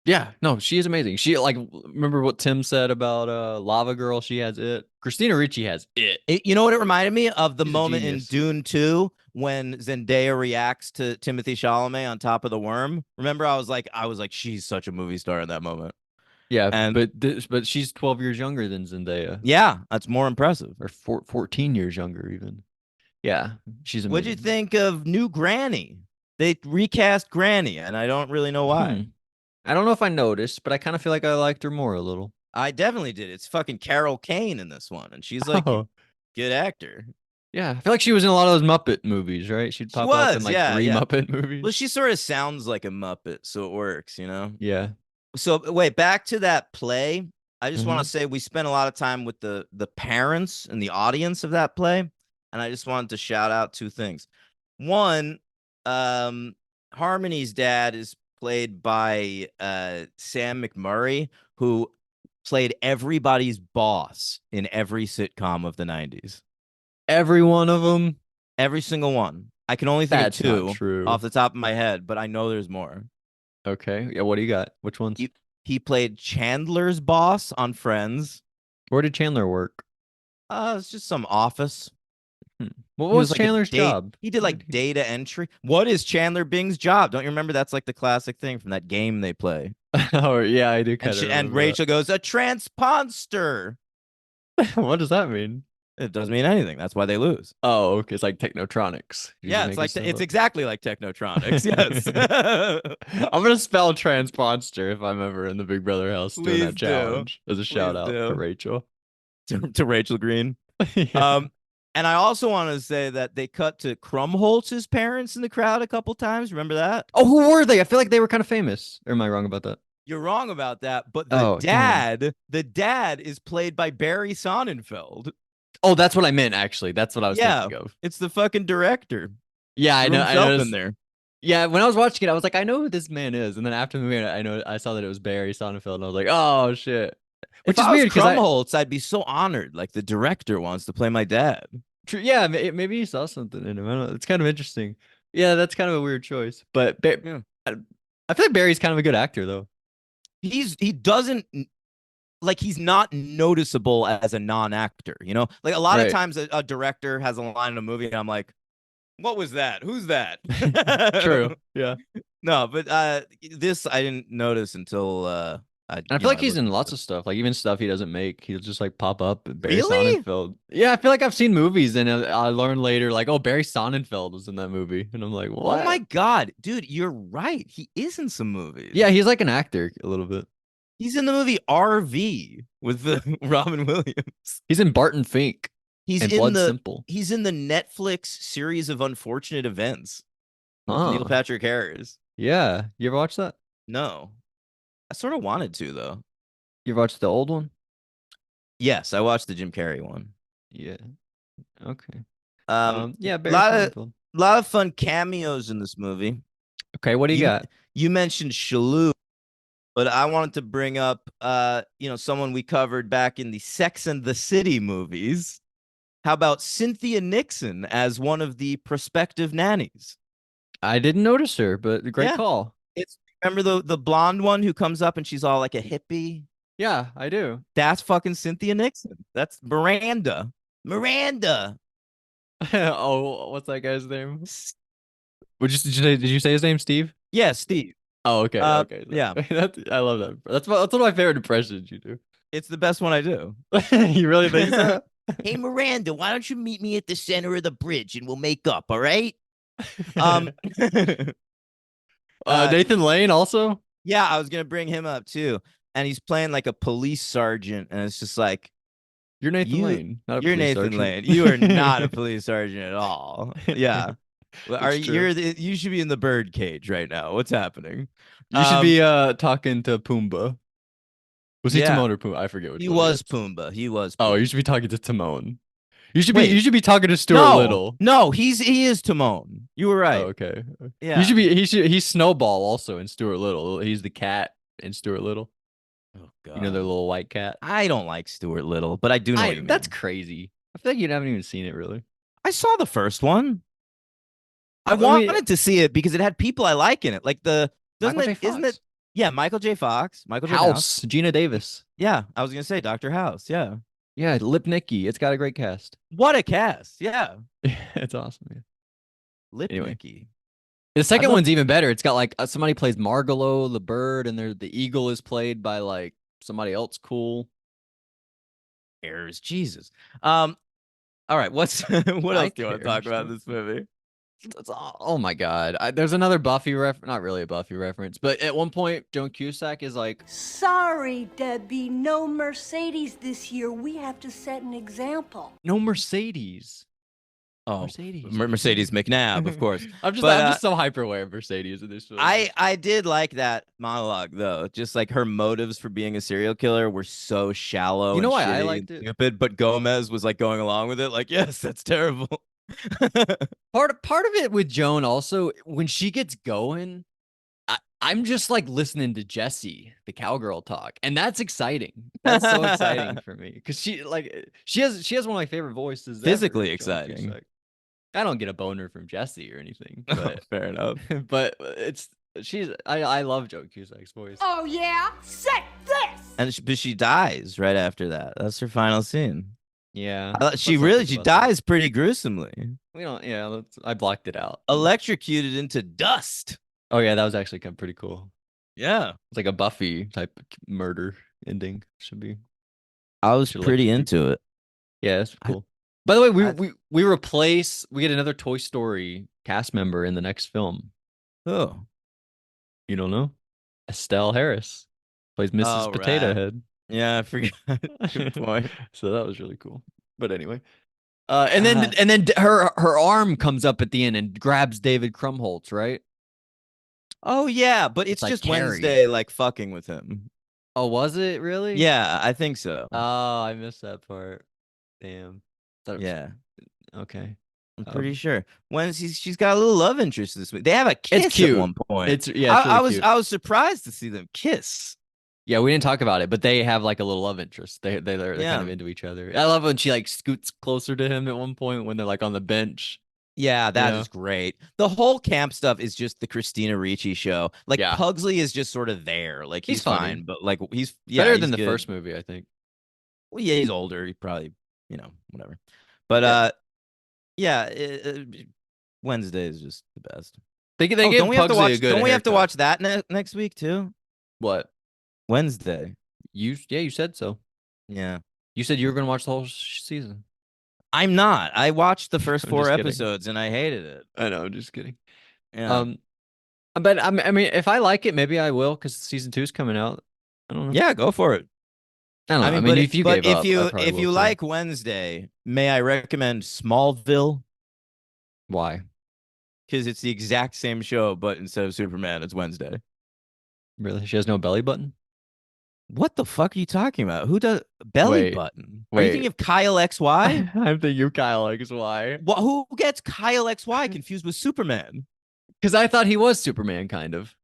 Yeah, no, she is amazing. She like remember what Tim said about Lava Girl? She has it. Christina Ricci has it. You know what it reminded me of? The She's a moment in genius. Dune 2 when Zendaya reacts to Timothy Chalamet on top of the worm. Remember, I was like, she's such a movie star in that moment. Yeah, And but she's 12 years younger than Zendaya. yeah, that's more impressive. Or 14 years younger even. Yeah, she's amazing. What'd you think of new Granny? They recast Granny, and I don't really know why. I don't know if I noticed, but I kind of feel like I liked her more a little. I definitely did. It's fucking Carol Kane in this one, and she's like good actor. Yeah, I feel like she was in a lot of those Muppet movies, right? She'd pop up in like 3 Muppet movies. Well, she sort of sounds like a Muppet, so it works, you know? Yeah. So wait, back to that play. I just want to say we spent a lot of time with the parents and the audience of that play, and I just wanted to shout out 2 things. One, Harmony's dad is played by Sam McMurray, who played everybody's boss in every sitcom of the 90s. Every one of them? Every single one. I can only think That's of not 2 true. off the top of my head, but I know there's more. Okay. Yeah, what do you got? Which ones? He played Chandler's boss on Friends. Where did Chandler work? It's just some office. What He was like a Chandler's job? He did like data entry. What is Chandler Bing's job? Don't you remember? That's like the classic thing from that game they play. Oh, yeah, I do kind of And Rachel goes, a transponster. What does that mean? It doesn't mean anything. That's why they lose. Oh, okay. It's like Technotronics. Yeah, it's like it's exactly like Technotronics. Yes. I'm gonna spell transponster if I'm ever in the Big Brother house doing Please that challenge as a shout out do. for Rachel. to Rachel Green. Yeah. And I also want to say that they cut to Krumholtz's parents in the crowd a couple times. Remember that? Oh, who were they? I feel like they were kind of famous. Or am I wrong about that? You're wrong about that. But Oh, the dad is played by Barry Sonnenfeld. Oh, that's what I meant, actually. That's what I was thinking of. It's the fucking director. Yeah, I know. I Himself noticed, in there. Yeah, when I was watching it, I was like, I know who this man is. And then after the movie, I saw that it was Barry Sonnenfeld, and I was like, oh shit. Which If is I was weird because Krumholtz, I'd be so honored. Like the director wants to play my dad. yeah, maybe you saw something in him. I don't know. It's kind of interesting. Yeah, that's kind of a weird choice. But Yeah. I feel like Barry's kind of a good actor, though. He doesn't like he's not noticeable as a non-actor, you know? Like a lot of times a director has a line in a movie and I'm like, what was that? Who's that? True. Yeah. No, but this I didn't notice until And I feel like he's in lots of stuff, like even stuff he doesn't make. He'll just like pop up. Barry Really? Sonnenfeld. Yeah, I feel like I've seen movies and I learned later, like, oh, Barry Sonnenfeld was in that movie, and I'm like, what? Oh my God, dude, you're right. He is in some movies. Yeah, he's like an actor a little bit. He's in the movie RV with the Robin Williams. He's in Barton Fink He's and in Blood the Simple. he's in the Netflix series of unfortunate events with Neil Oh, Patrick Harris. yeah. You ever watch that? No, I sort of wanted to though. You ever watched the old one? Yes, I watched the Jim Carrey one. Yeah. Okay. a Yeah, Barry lot of Sonnenfeld. fun cameos in this movie. Okay, what do you got? You mentioned Shalhoub, but I wanted to bring up someone we covered back in the Sex and the City movies. How about Cynthia Nixon as one of the prospective nannies? I didn't notice her, but great Yeah. call. Remember the blonde one who comes up and she's all like a hippie? Yeah, I do. That's fucking Cynthia Nixon. That's Miranda. Oh, what's that guy's name? Did you say his name, Steve? Yeah, Steve. Oh, okay. Okay. yeah. I love that. That's one of my favorite impressions you do. It's the best one I do. You really think so? Hey, Miranda, why don't you meet me at the center of the bridge and we'll make up, all right? Nathan Lane also? Yeah, I was gonna bring him up too. And he's playing like a police sergeant, and it's just like, You're Nathan You- Lane. Not a you're police Nathan sergeant. Lane. You are not a police sergeant at all. Yeah. Well, It's true. you should be in the bird cage right now. What's happening? You should be talking to Pumbaa. Was he Yeah. Timon or Pumbaa? I forget which He one was Pumbaa. He was Oh, Pumbaa. you should be talking to Timon. You should Wait. be talking to Stuart Little. No, he is Timon. You were right. Oh, okay. Yeah. He's Snowball also in Stuart Little. He's the cat in Stuart Little. Oh God. You know, their little white cat. I don't like Stuart Little, but I do know what you mean. That's crazy. I feel like you haven't even seen it really. I saw the first one. I I mean- wanted to see it because it had people I like in it. Like isn't Fox. it? Yeah, Michael J. Fox. Michael J. Fox. House, Gina Davis. Yeah, I was gonna say Dr. House. Yeah. Yeah, Lip Nicky. It's got a great cast. What a cast. Yeah. It's awesome. Yeah. Anyway. Lipnicki. The second love- one's even better. It's got like somebody plays Margalo, the bird, and the eagle is played by like somebody else cool. Errors. Jesus. All right. What else do you want to talk about in this movie? Oh my god. There's another Buffy not really a Buffy reference, but at one point Joan Cusack is like, Sorry, Debbie, no Mercedes this year. We have to set an example. no Mercedes. Oh, Mercedes. Mercedes McNabb, of course. I'm just But, so hyper aware of Mercedes in this film. I did like that monologue though. Just like her motives for being a serial killer were so shallow. You know and why I shitty liked and it? Stupid, but Gomez was like going along with it. Like, yes, that's terrible. part of it with Joan also, when she gets going, I'm just like listening to Jessie, the cowgirl, talk, and that's exciting. That's so exciting for me because she has one of my favorite voices. ever, Physically Joan exciting. Cusack. I don't get a boner from Jessie or anything, but Fair enough. but I love Joan Cusack's voice. Oh, yeah? Set this! And but she dies right after that. That's her final scene. Yeah, She let's not think she about that. dies pretty gruesomely. We don't. Yeah, I blocked it out. Electrocuted into dust. Oh yeah, that was actually kind of pretty cool. Yeah. It's like a Buffy type murder ending. Should be. I was Should pretty electrocute. into it. Yeah, that's cool. By the way, I- we get another Toy Story cast member in the next film. Oh. You don't know? Estelle Harris plays Mrs. Oh, Potato right. Head. Yeah, I forgot. Good point. So that was really cool. But anyway, and then her arm comes up at the end and grabs David Krumholtz, right? Oh yeah, but it's like just Carrie. Wednesday like fucking with him. Oh, was it really? Yeah, I think so. Oh, I missed that part. Damn. Thought it was- Yeah, Okay. I'm pretty sure. She's got a little love interest this week. They have a kiss It's cute. at one point. It's really cute. I was surprised to see them kiss. Yeah, we didn't talk about it, but they have like a little love interest. They're Yeah. kind of into each other. I love when she like scoots closer to him at one point when they're like on the bench. Yeah, that is Yeah. great. The whole camp stuff is just the Christina Ricci show. Like Yeah. Pugsley is just sort of there. Like he's He's funny. fine, but like he's Better than he's the good. first movie, I think. Well, yeah, he's older. He probably, whatever. But yeah, Wednesday is just the best. They Oh, gave don't we have to Pugsley watch? a good Don't we have to haircut. watch that next week too? What? Wednesday. You said so. Yeah. You said you were gonna watch the whole season. I'm not. I watched the first I'm 4 just kidding. episodes and I hated it. I know, I'm just kidding. Yeah. But I mean, if I like it, maybe I will because season 2 is coming out. I don't know. Yeah, go for it. I don't know. I mean, but if you gave up, I probably if you will too. like Wednesday, may I recommend Smallville? Why? Because it's the exact same show, but instead of Superman, it's Wednesday. Really? She has no belly button? What the fuck are you talking about? Who does belly Wait, button? Are you wait. thinking of Kyle XY? I'm thinking of Kyle XY. Who gets Kyle XY confused with Superman? Because I thought he was Superman, kind of.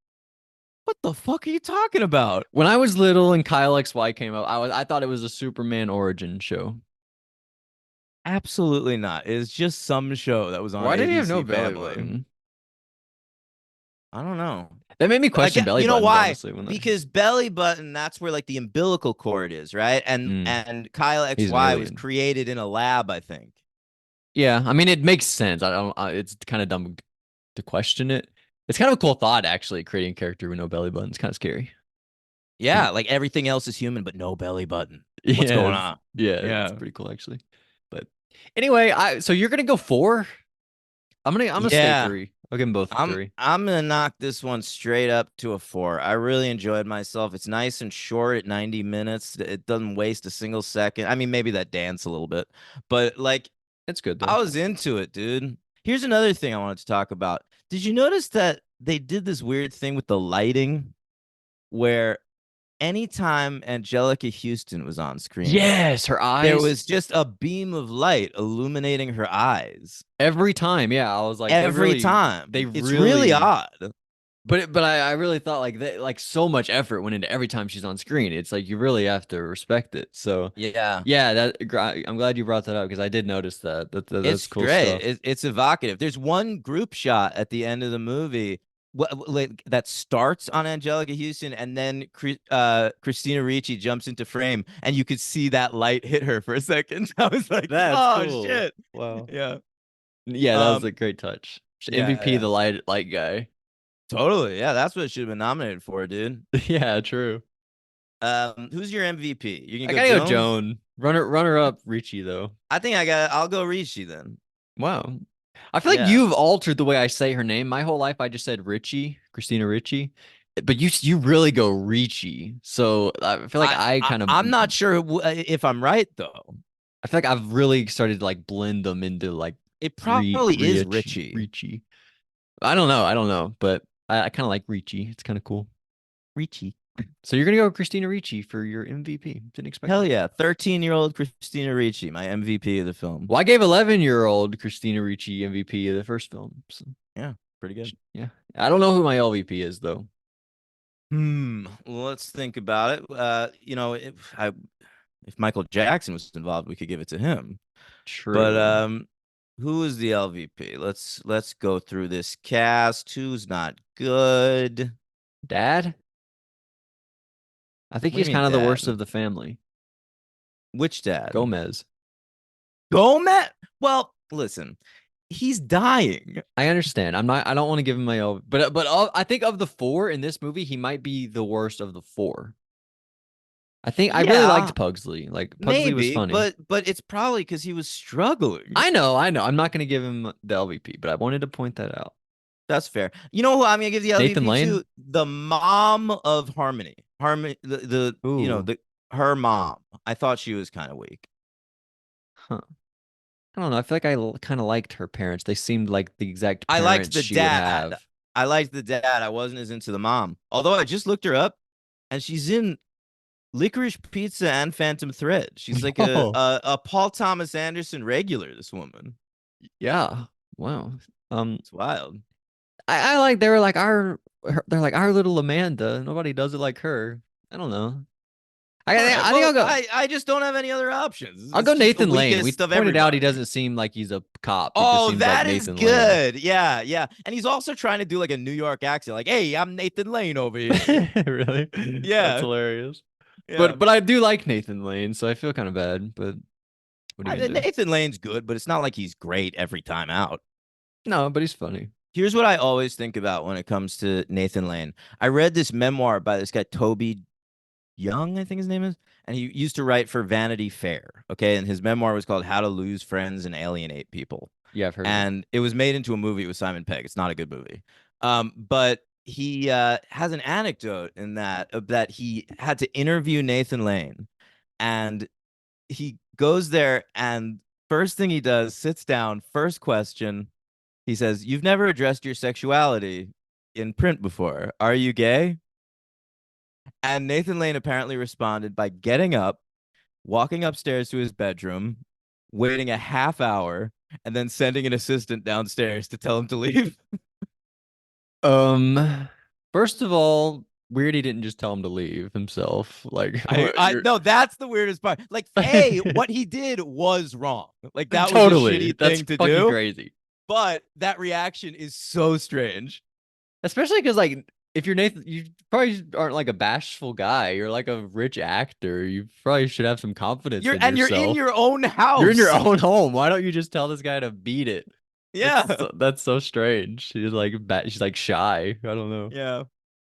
What the fuck are you talking about? When I was little and Kyle XY came out, I thought it was a Superman origin show. Absolutely not. It's just some show that was on Why did he have ABC no belly Family. button? I don't know. That made me question belly you know buttons, why? honestly, when Because belly button, that's where like the umbilical cord is, right? And Kyle He's an XY was alien. created in a lab, I think. Yeah, I mean, it makes sense. I don't. It's kind of dumb to question it. It's kind of a cool thought, actually, creating a character with no belly button. It's kind of scary. Yeah, like everything else is human, but no belly button. What's going on? Yeah, it's pretty cool, actually. But anyway, so you're gonna go 4? I'm gonna stay 3. I'll give them both 3. I'm gonna knock this one straight up to a 4. I really enjoyed myself. It's nice and short at 90 minutes. It doesn't waste a single second. I mean, maybe that dance a little bit, but like, it's good though. I was into it, dude. Here's another thing I wanted to talk about. Did you notice that they did this weird thing with the lighting where anytime Angelica Houston was on screen, Yes, her eyes. there was just a beam of light illuminating her eyes every time. Yeah, I was like, every time. It's really odd. But I really thought like so much effort went into every time she's on screen. It's like you really have to respect it. So Yeah, I'm glad you brought that up because I did notice that. That's it's cool great. stuff. It's evocative. There's one group shot at the end of the movie that starts on Angelica Houston, and then Christina Ricci jumps into frame, and you could see that light hit her for a second. I was like, That's oh cool. shit. Wow. Yeah, That was a great touch. yeah, MVP, yeah. the light guy. Totally. Yeah, that's what it should have been nominated for, dude. Yeah, true. Who's your MVP? You I can gotta go go Joan. Runner up Ricci though. I think I'll go Ricci then. Wow. I feel like Yeah. you've altered the way I say her name. My whole life I just said Ricci, Christina Ricci. But you really go Ricci. So I feel like I'm not sure if I'm right though. I feel like I've really started to like blend them into like It probably is Ricci. Ricci. I don't know, but I kind of like Ricci. It's kind of cool. Ricci. So you're gonna go Christina Ricci for your MVP. Didn't expect Hell that. yeah. 13-year-old Christina Ricci, my MVP of the film. Well, I gave 11-year-old Christina Ricci MVP of the first film. So, Pretty good. yeah. I don't know who my LVP is though. Well, let's think about it. If Michael Jackson was involved, we could give it to him. True. But who is the LVP? Let's go through this cast. Who's not good? Dad? I think What do he's you kind mean, of the worst Dad? of the family. Which dad? Gomez. Gomez? Well, listen, he's dying. I understand. I don't want to give him my but I think of the 4 in this movie, he might be the worst of the 4. I think I really liked Pugsley. Like Pugsley was funny. but it's probably because he was struggling. I know. I'm not going to give him the LVP, but I wanted to point that out. That's fair. You know who I'm gonna give the LVP Nathan Lane? to? The mom of Harmony. Harmony, her mom. I thought she was kind of weak. Huh. I don't know. I feel like I kind of liked her parents. They seemed like the exact I parents liked the she would dad. have. I liked the dad. I wasn't as into the mom. Although I just looked her up, and she's in Licorice Pizza and Phantom Thread. She's like a Paul Thomas Anderson regular. This woman. Yeah. Wow. It's wild. I like they're like our little Amanda. Nobody does it like her. I don't know. I think I'll go. I just don't have any other options. I'll go It's just the Nathan Lane. We weakest of pointed out he everybody. doesn't seem like he's a cop. He Oh, just seems that like is Nathan good. Yeah. And he's also trying to do like a New York accent, like, "Hey, I'm Nathan Lane over here." Lane. Really? Yeah. That's hilarious. Yeah. But I do like Nathan Lane, so I feel kind of bad. But what are you gonna do? Nathan Lane's good, but it's not like he's great every time out. No, but he's funny. Here's what I always think about when it comes to Nathan Lane. I read this memoir by this guy, Toby Young, I think his name is, and he used to write for Vanity Fair. Okay. And his memoir was called How to Lose Friends and Alienate People. Yeah, I've heard of it. And it was made into a movie with Simon Pegg. It's not a good movie. But he has an anecdote in that he had to interview Nathan Lane, and he goes there, and first thing he does, sits down, first question, he says, "You've never addressed your sexuality in print before. Are you gay?" And Nathan Lane apparently responded by getting up, walking upstairs to his bedroom, waiting a half hour, and then sending an assistant downstairs to tell him to leave. First of all, weird he didn't just tell him to leave himself. Like, No, that's the weirdest part. Like, what he did was wrong. Like, that totally was a shitty that's thing to fucking do. crazy. But that reaction is so strange. Especially because, like, if you're Nathan, you probably aren't like a bashful guy. You're like a rich actor. You probably should have some confidence in yourself. You're in your own house. You're in your own home. Why don't you just tell this guy to beat it? Yeah. That's so strange. She's like she's like shy. I don't know. Yeah.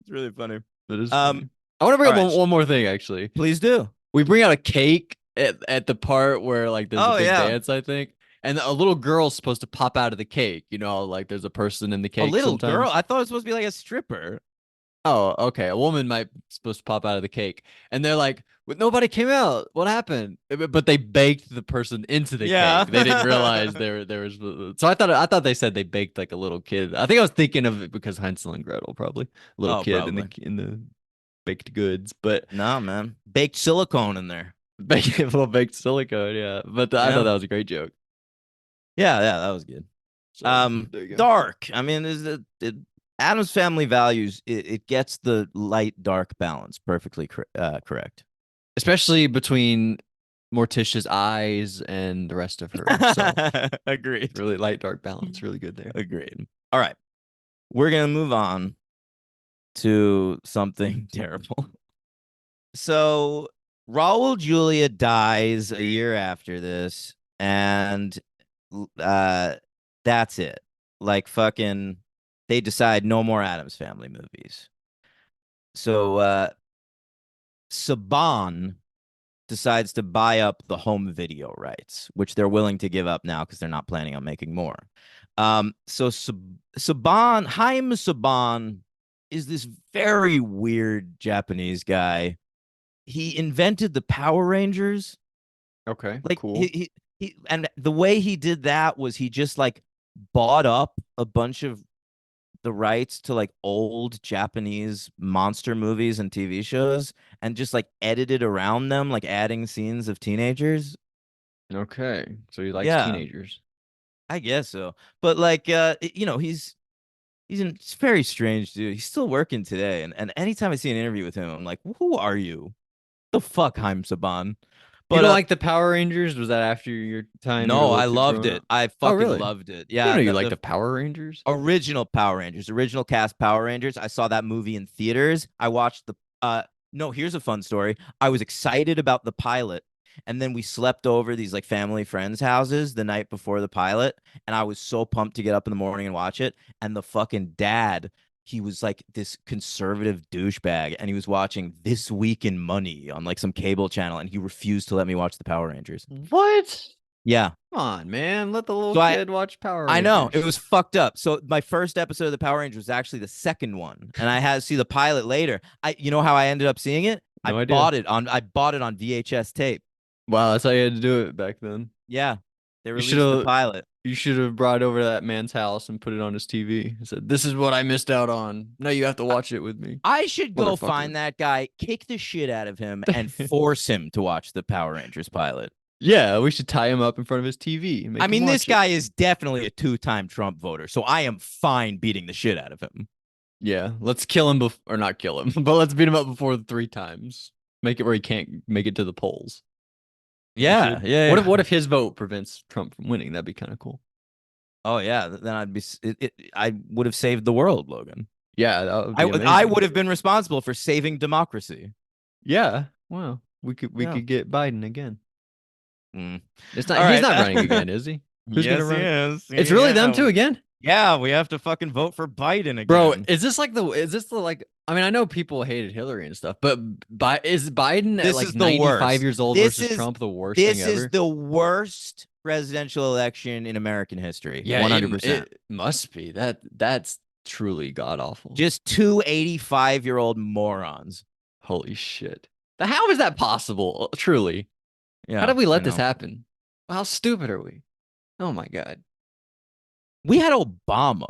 It's really funny. That is funny. I want to bring up one more thing, actually. Please do. We bring out a cake at the part where, like, there's a big yeah. dance, I think. And a little girl's supposed to pop out of the cake. You know, like there's a person in the cake. A little sometimes. girl? I thought it was supposed to be like a stripper. Oh, okay. A woman might supposed to pop out of the cake, and they're like, "But nobody came out. What happened?" But they baked the person into the cake. They didn't realize there was. So I thought they said they baked like a little kid. I think I was thinking of it because Hansel and Gretel, probably little kid probably. in the baked goods. But No, man, baked silicone in there. baked little baked silicone. Yeah, but I thought that was a great joke. Yeah, that was good. So, there you go. Dark. I mean, Addams Family Values, it gets the light dark balance perfectly correct. Especially between Morticia's eyes and the rest of her. So Agreed. really light dark balance, really good there. Agreed. All right, we're gonna move on to something terrible. So Raul Julia dies a year after this, and that's it. Like, fucking, they decide no more Addams Family movies. So Saban decides to buy up the home video rights, which they're willing to give up now because they're not planning on making more. So Saban, Haim Saban, is this very weird Japanese guy. He invented the Power Rangers. Okay, Like, cool. he and the way he did that was he just like bought up a bunch of the rights to like old Japanese monster movies and TV shows and just like edited around them, like adding scenes of teenagers. Okay, so he likes Yeah. teenagers. I guess so. But like he's a very strange dude. He's still working today. And anytime I see an interview with him, I'm like, who are you? The fuck, Haim Saban? But you don't like the Power Rangers? Was that after your time? No, I loved it. I fucking really? loved it. Yeah, Yeah. you like the Power Rangers? Original Power Rangers, original cast Power Rangers. I saw that movie in theaters. I watched no, here's a fun story. I was excited about the pilot, and then we slept over these like family friends' houses the night before the pilot, and I was so pumped to get up in the morning and watch it. And the fucking dad, he was like this conservative douchebag, and he was watching This Week in Money on like some cable channel, and he refused to let me watch the Power Rangers. What? Yeah. Come on, man. Let the little So kid watch Power Rangers. I know. It was fucked up. So my first episode of the Power Rangers was actually the second one, and I had to see the pilot later. You know how I ended up seeing it? No I idea. bought it on VHS tape. Wow, that's how you had to do it back then. Yeah. They released the should've- pilot. You should have brought over to that man's house and put it on his TV and said, "This is what I missed out on. Now you have to watch it with me." I should go Motherfucker. find that guy, kick the shit out of him, and force him to watch the Power Rangers pilot. Yeah, we should tie him up in front of his TV. And make I him mean, this watch it. guy is definitely a 2-time Trump voter, so I am fine beating the shit out of him. Yeah, let's kill him or not kill him, but let's beat him up before 3 times. Make it where he can't make it to the polls. Yeah, yeah. What if his vote prevents Trump from winning? That'd be kind of cool. Oh yeah, then I would have saved the world, Logan. Yeah, that would be I amazing. would have been responsible for saving democracy. Yeah, wow. We could get Biden again. Mm. It's not. All He's right. not running again, is he? Who's yes, gonna run? he is. It's really them two again. Yeah, we have to fucking vote for Biden again. Bro, is this the like, I mean, I know people hated Hillary and stuff, but is Biden at This like is the 95 worst. years old This versus is- Trump the worst thing This ever? is the worst presidential election in American history. Yeah, 100%. it must be. That's truly god awful. Just two 85-year-old morons. Holy shit. How is that possible? Truly. Yeah. How did we I let this know. happen? How stupid are we? Oh my god. We had Obama.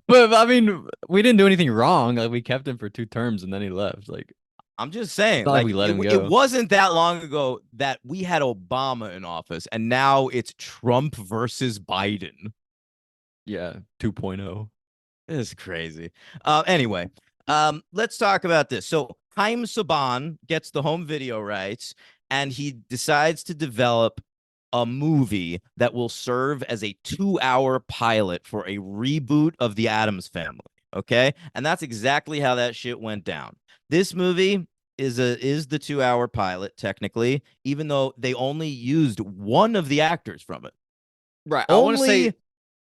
But I mean, we didn't do anything wrong. Like we kept him for 2 terms and then he left. Like I'm just saying, not like like we let him it go. wasn't that long ago that we had Obama in office, and now it's Trump versus Biden. yeah, 2.0. This is crazy. Anyway, let's talk about this. So Haim Saban gets the home video rights, and he decides to develop a movie that will serve as a 2-hour pilot for a reboot of the Addams Family. Okay, and that's exactly how that shit went down. This movie is the 2-hour pilot technically, even though they only used one of the actors from it. Right. I want to say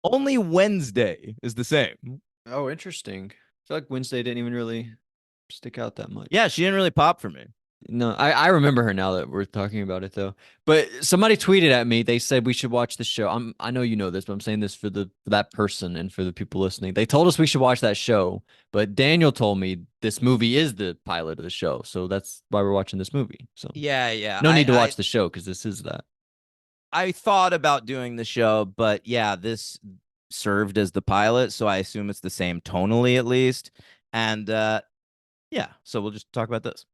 Only Wednesday is the same. oh, interesting. I feel like Wednesday didn't even really stick out that much. Yeah, she didn't really pop for me. No, I remember her now that we're talking about it though. But somebody tweeted at me. They said we should watch the show. I know you know this, but I'm saying this for that person and for the people listening. They told us we should watch that show, but Daniel told me this movie is the pilot of the show, so that's why we're watching this movie. So Yeah. no need to watch the show because this is that. I thought about doing the show, but yeah, this served as the pilot, so I assume it's the same tonally at least. And yeah, so we'll just talk about this.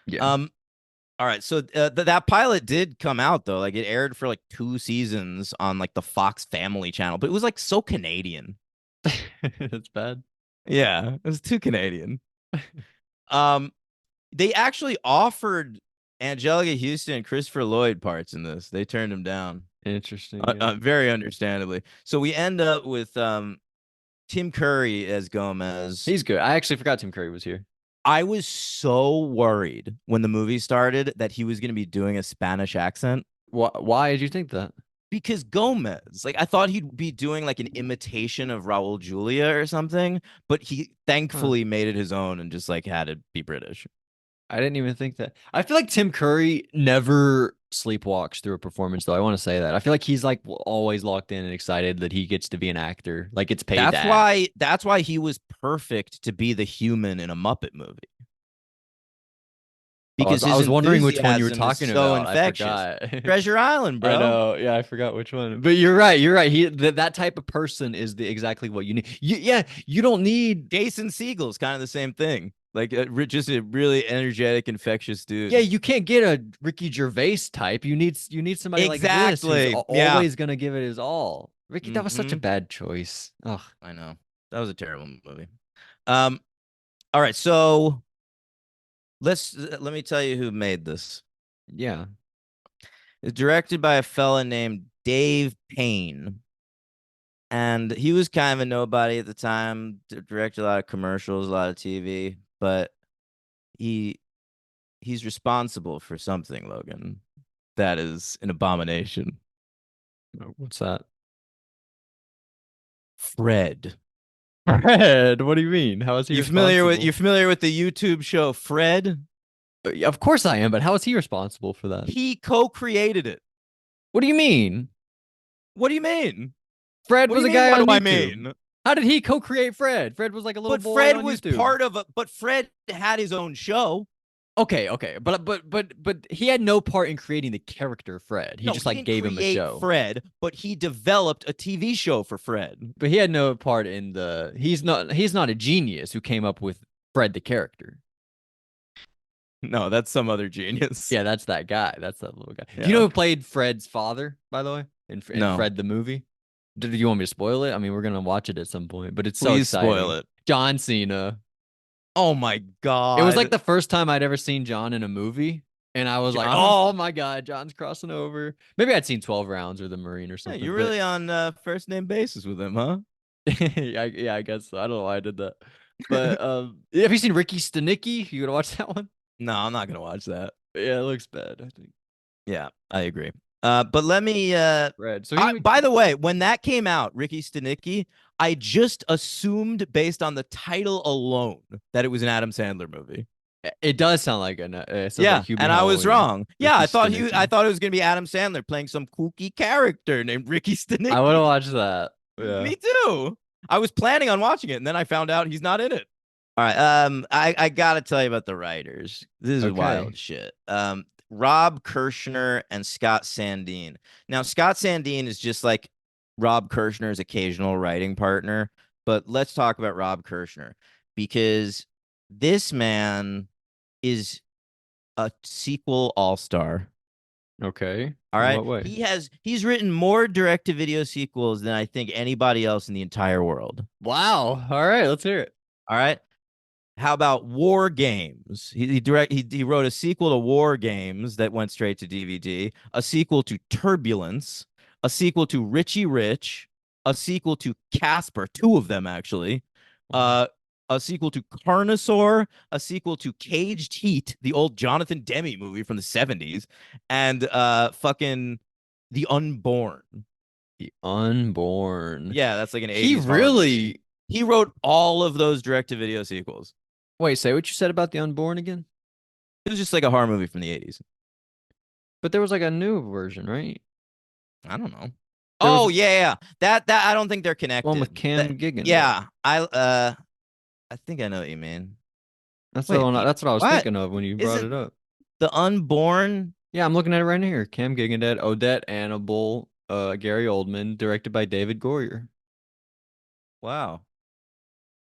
Yeah. All right. So that pilot did come out though. Like it aired for like 2 seasons on like the Fox Family channel, but it was like so Canadian. That's bad. Yeah, it was too Canadian. They actually offered Angelica Houston and Christopher Lloyd parts in this. They turned him down. Interesting. Very understandably. So we end up with Tim Curry as Gomez. He's good. I actually forgot Tim Curry was here. I was so worried when the movie started that he was going to be doing a Spanish accent. Why did you think that? Because Gomez, like I thought he'd be doing like an imitation of Raul Julia or something, but he thankfully made it his own and just like had it be British. I didn't even think that. I feel like Tim Curry never sleepwalks through a performance, though. I want to say that. I feel like he's like always locked in and excited that he gets to be an actor. Like it's paid. That's why he was perfect to be the human in a Muppet movie. Because I was wondering which one you were enthusiasm is talking so about. infectious. I forgot. Treasure Island, bro. I know. Yeah, I forgot which one. But you're right. You're right. That type of person is exactly what you need. You don't need. Jason Segel's kind of the same thing. Like just a really energetic, infectious dude. Yeah, you can't get a Ricky Gervais type. You need somebody like this who's always gonna give it his all. Ricky, that was such a bad choice. Ugh. I know. That was a terrible movie. All right, so let me tell you who made this. Yeah. It's directed by a fella named Dave Payne. And he was kind of a nobody at the time, directed a lot of commercials, a lot of TV, but he's responsible for something, Logan. That is an abomination. What's that? Fred. Fred, what do you mean? How is he? You familiar with the YouTube show Fred? Of course I am, but how is he responsible for that? He co-created it. What do you mean? What do you mean? Fred was a guy on What YouTube. do I mean? How did he co-create Fred? Fred was like a little But boy Fred on was YouTube. part of but Fred had his own show. Okay, but he had no part in creating the character Fred. He just like didn't gave him a create show. Fred, but he developed a TV show for Fred. But he had no part in the. He's not a genius who came up with Fred the character. No, that's some other genius. Yeah, that's that guy. That's that little guy. Yeah. Do you know who played Fred's father, by the way, in No. Fred the movie? Do you want me to spoil it? I mean, we're gonna watch it at some point, but it's so Please exciting. spoil it. John Cena. Oh my god! It was like the first time I'd ever seen John in a movie, and I was like, John? "Oh my god, John's crossing over." Maybe I'd seen 12 Rounds or The Marine or Yeah, something. you're but- really on first name basis with him, huh? yeah, I guess so. I don't know why I did that. But have you seen Ricky Stenicki? You gonna watch that one? No, I'm not gonna watch that. Yeah, it looks bad. I think. Yeah, I agree. But let me. Red. So By the way, when that came out, Ricky Stenicki, I just assumed based on the title alone that it was an Adam Sandler movie. it does sound like it sounds Yeah, like Hubie and I was Halloween. wrong. Yeah, Ricky I thought Stenicki. it was gonna be Adam Sandler playing some kooky character named Ricky Stenicki. I would have watched that. Yeah. Me too. I was planning on watching it, and then I found out he's not in it. All right. I gotta tell you about the writers. This is Okay. wild shit. Rob Kirshner and Scott Sandine. Now, Scott Sandine is just like Rob Kirshner's occasional writing partner, but let's talk about Rob Kirshner because this man is a sequel all-star. Okay. All In right. what way? He's written more direct-to-video sequels than I think anybody else in the entire world. Wow. All right. Let's hear it. All right. How about War Games? He wrote a sequel to War Games that went straight to DVD, a sequel to Turbulence, a sequel to Richie Rich, a sequel to Casper, two of them actually, a sequel to Carnosaur, a sequel to Caged Heat, the old Jonathan Demme movie from the 70s, and fucking The Unborn. The Unborn. Yeah, that's like an 80s He horror really. movie. He wrote all of those direct-to-video sequels. Wait, say what you said about The Unborn again? It was just like a horror movie from the 80s. But there was like a new version, right? I don't know. There was Oh yeah. That I don't think they're connected. one with Cam Gigan. Yeah. I think I know what you mean. That's Wait, the one. That's what I was what? thinking of when you brought Isn't- it up. The Unborn. Yeah, I'm looking at it right here. Cam Gigan, Odette Annable, Gary Oldman, directed by David Goyer. Wow.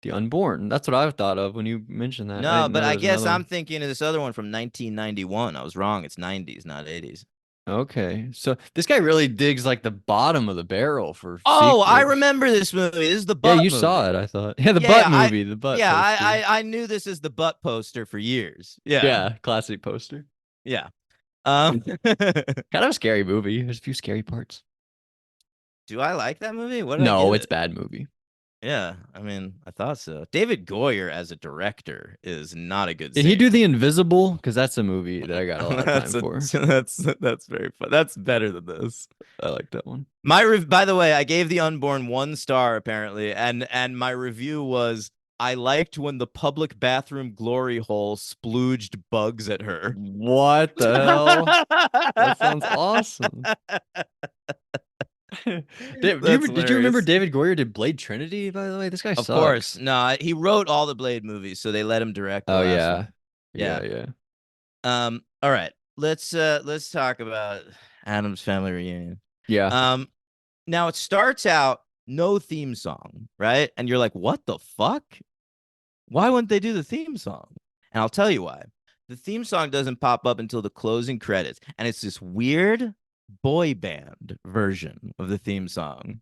The Unborn. That's what I thought of when you mentioned that. No, didn't but know I there was guess another I'm thinking of this other one from 1991. I was wrong. It's 90s, not 80s. one. Okay, so this guy really digs like the bottom of the barrel for. Oh, I sequels. remember this movie. This is the Yeah, butt you movie. saw it. I thought. Yeah, the Yeah, butt I- movie. The butt. Yeah, poster. I knew this as the butt poster for years. Yeah. Yeah, classic poster. Yeah. Kind of a scary movie. There's a few scary parts. Do I like that movie? What did I No, give it's it? bad movie. Yeah, I mean, I thought so. David Goyer as a director is not a good. Did he save. do The Invisible? Because that's a movie that I got a lot of time for. That's very fun. That's better than this. I like that one. By the way, I gave The Unborn 1 star apparently, and my review was I liked when the public bathroom glory hole splooged bugs at her. What the hell? That sounds awesome. Did you remember David Goyer did Blade Trinity? By the way, this guy Of sucks. course, no, he wrote all the Blade movies, so they let him direct. The Oh last yeah. one. Yeah. All right. Let's talk about Addams Family Reunion. Yeah. Now it starts out no theme song, right? And you're like, what the fuck? Why wouldn't they do the theme song? And I'll tell you why. The theme song doesn't pop up until the closing credits, and it's this weird boy band version of the theme song.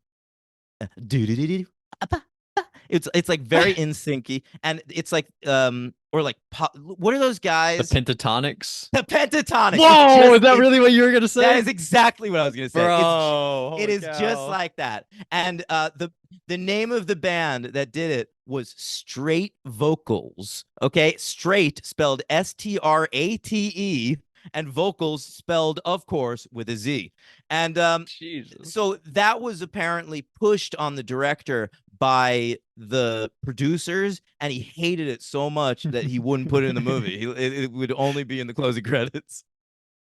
It's like very in syncy, and it's like or like what are those The guys? Pentatonics. The Pentatonics. Whoa, is that really what you were gonna say? That is exactly what I was gonna say. Bro, It is just like that. And the name of the band that did it was Straight Vocals. Okay, Straight spelled Strate, and Vocals spelled, of course, with a Z. And Jesus. so that was apparently pushed on the director by the producers, and he hated it so much that he wouldn't put it in the movie. It would only be in the closing credits.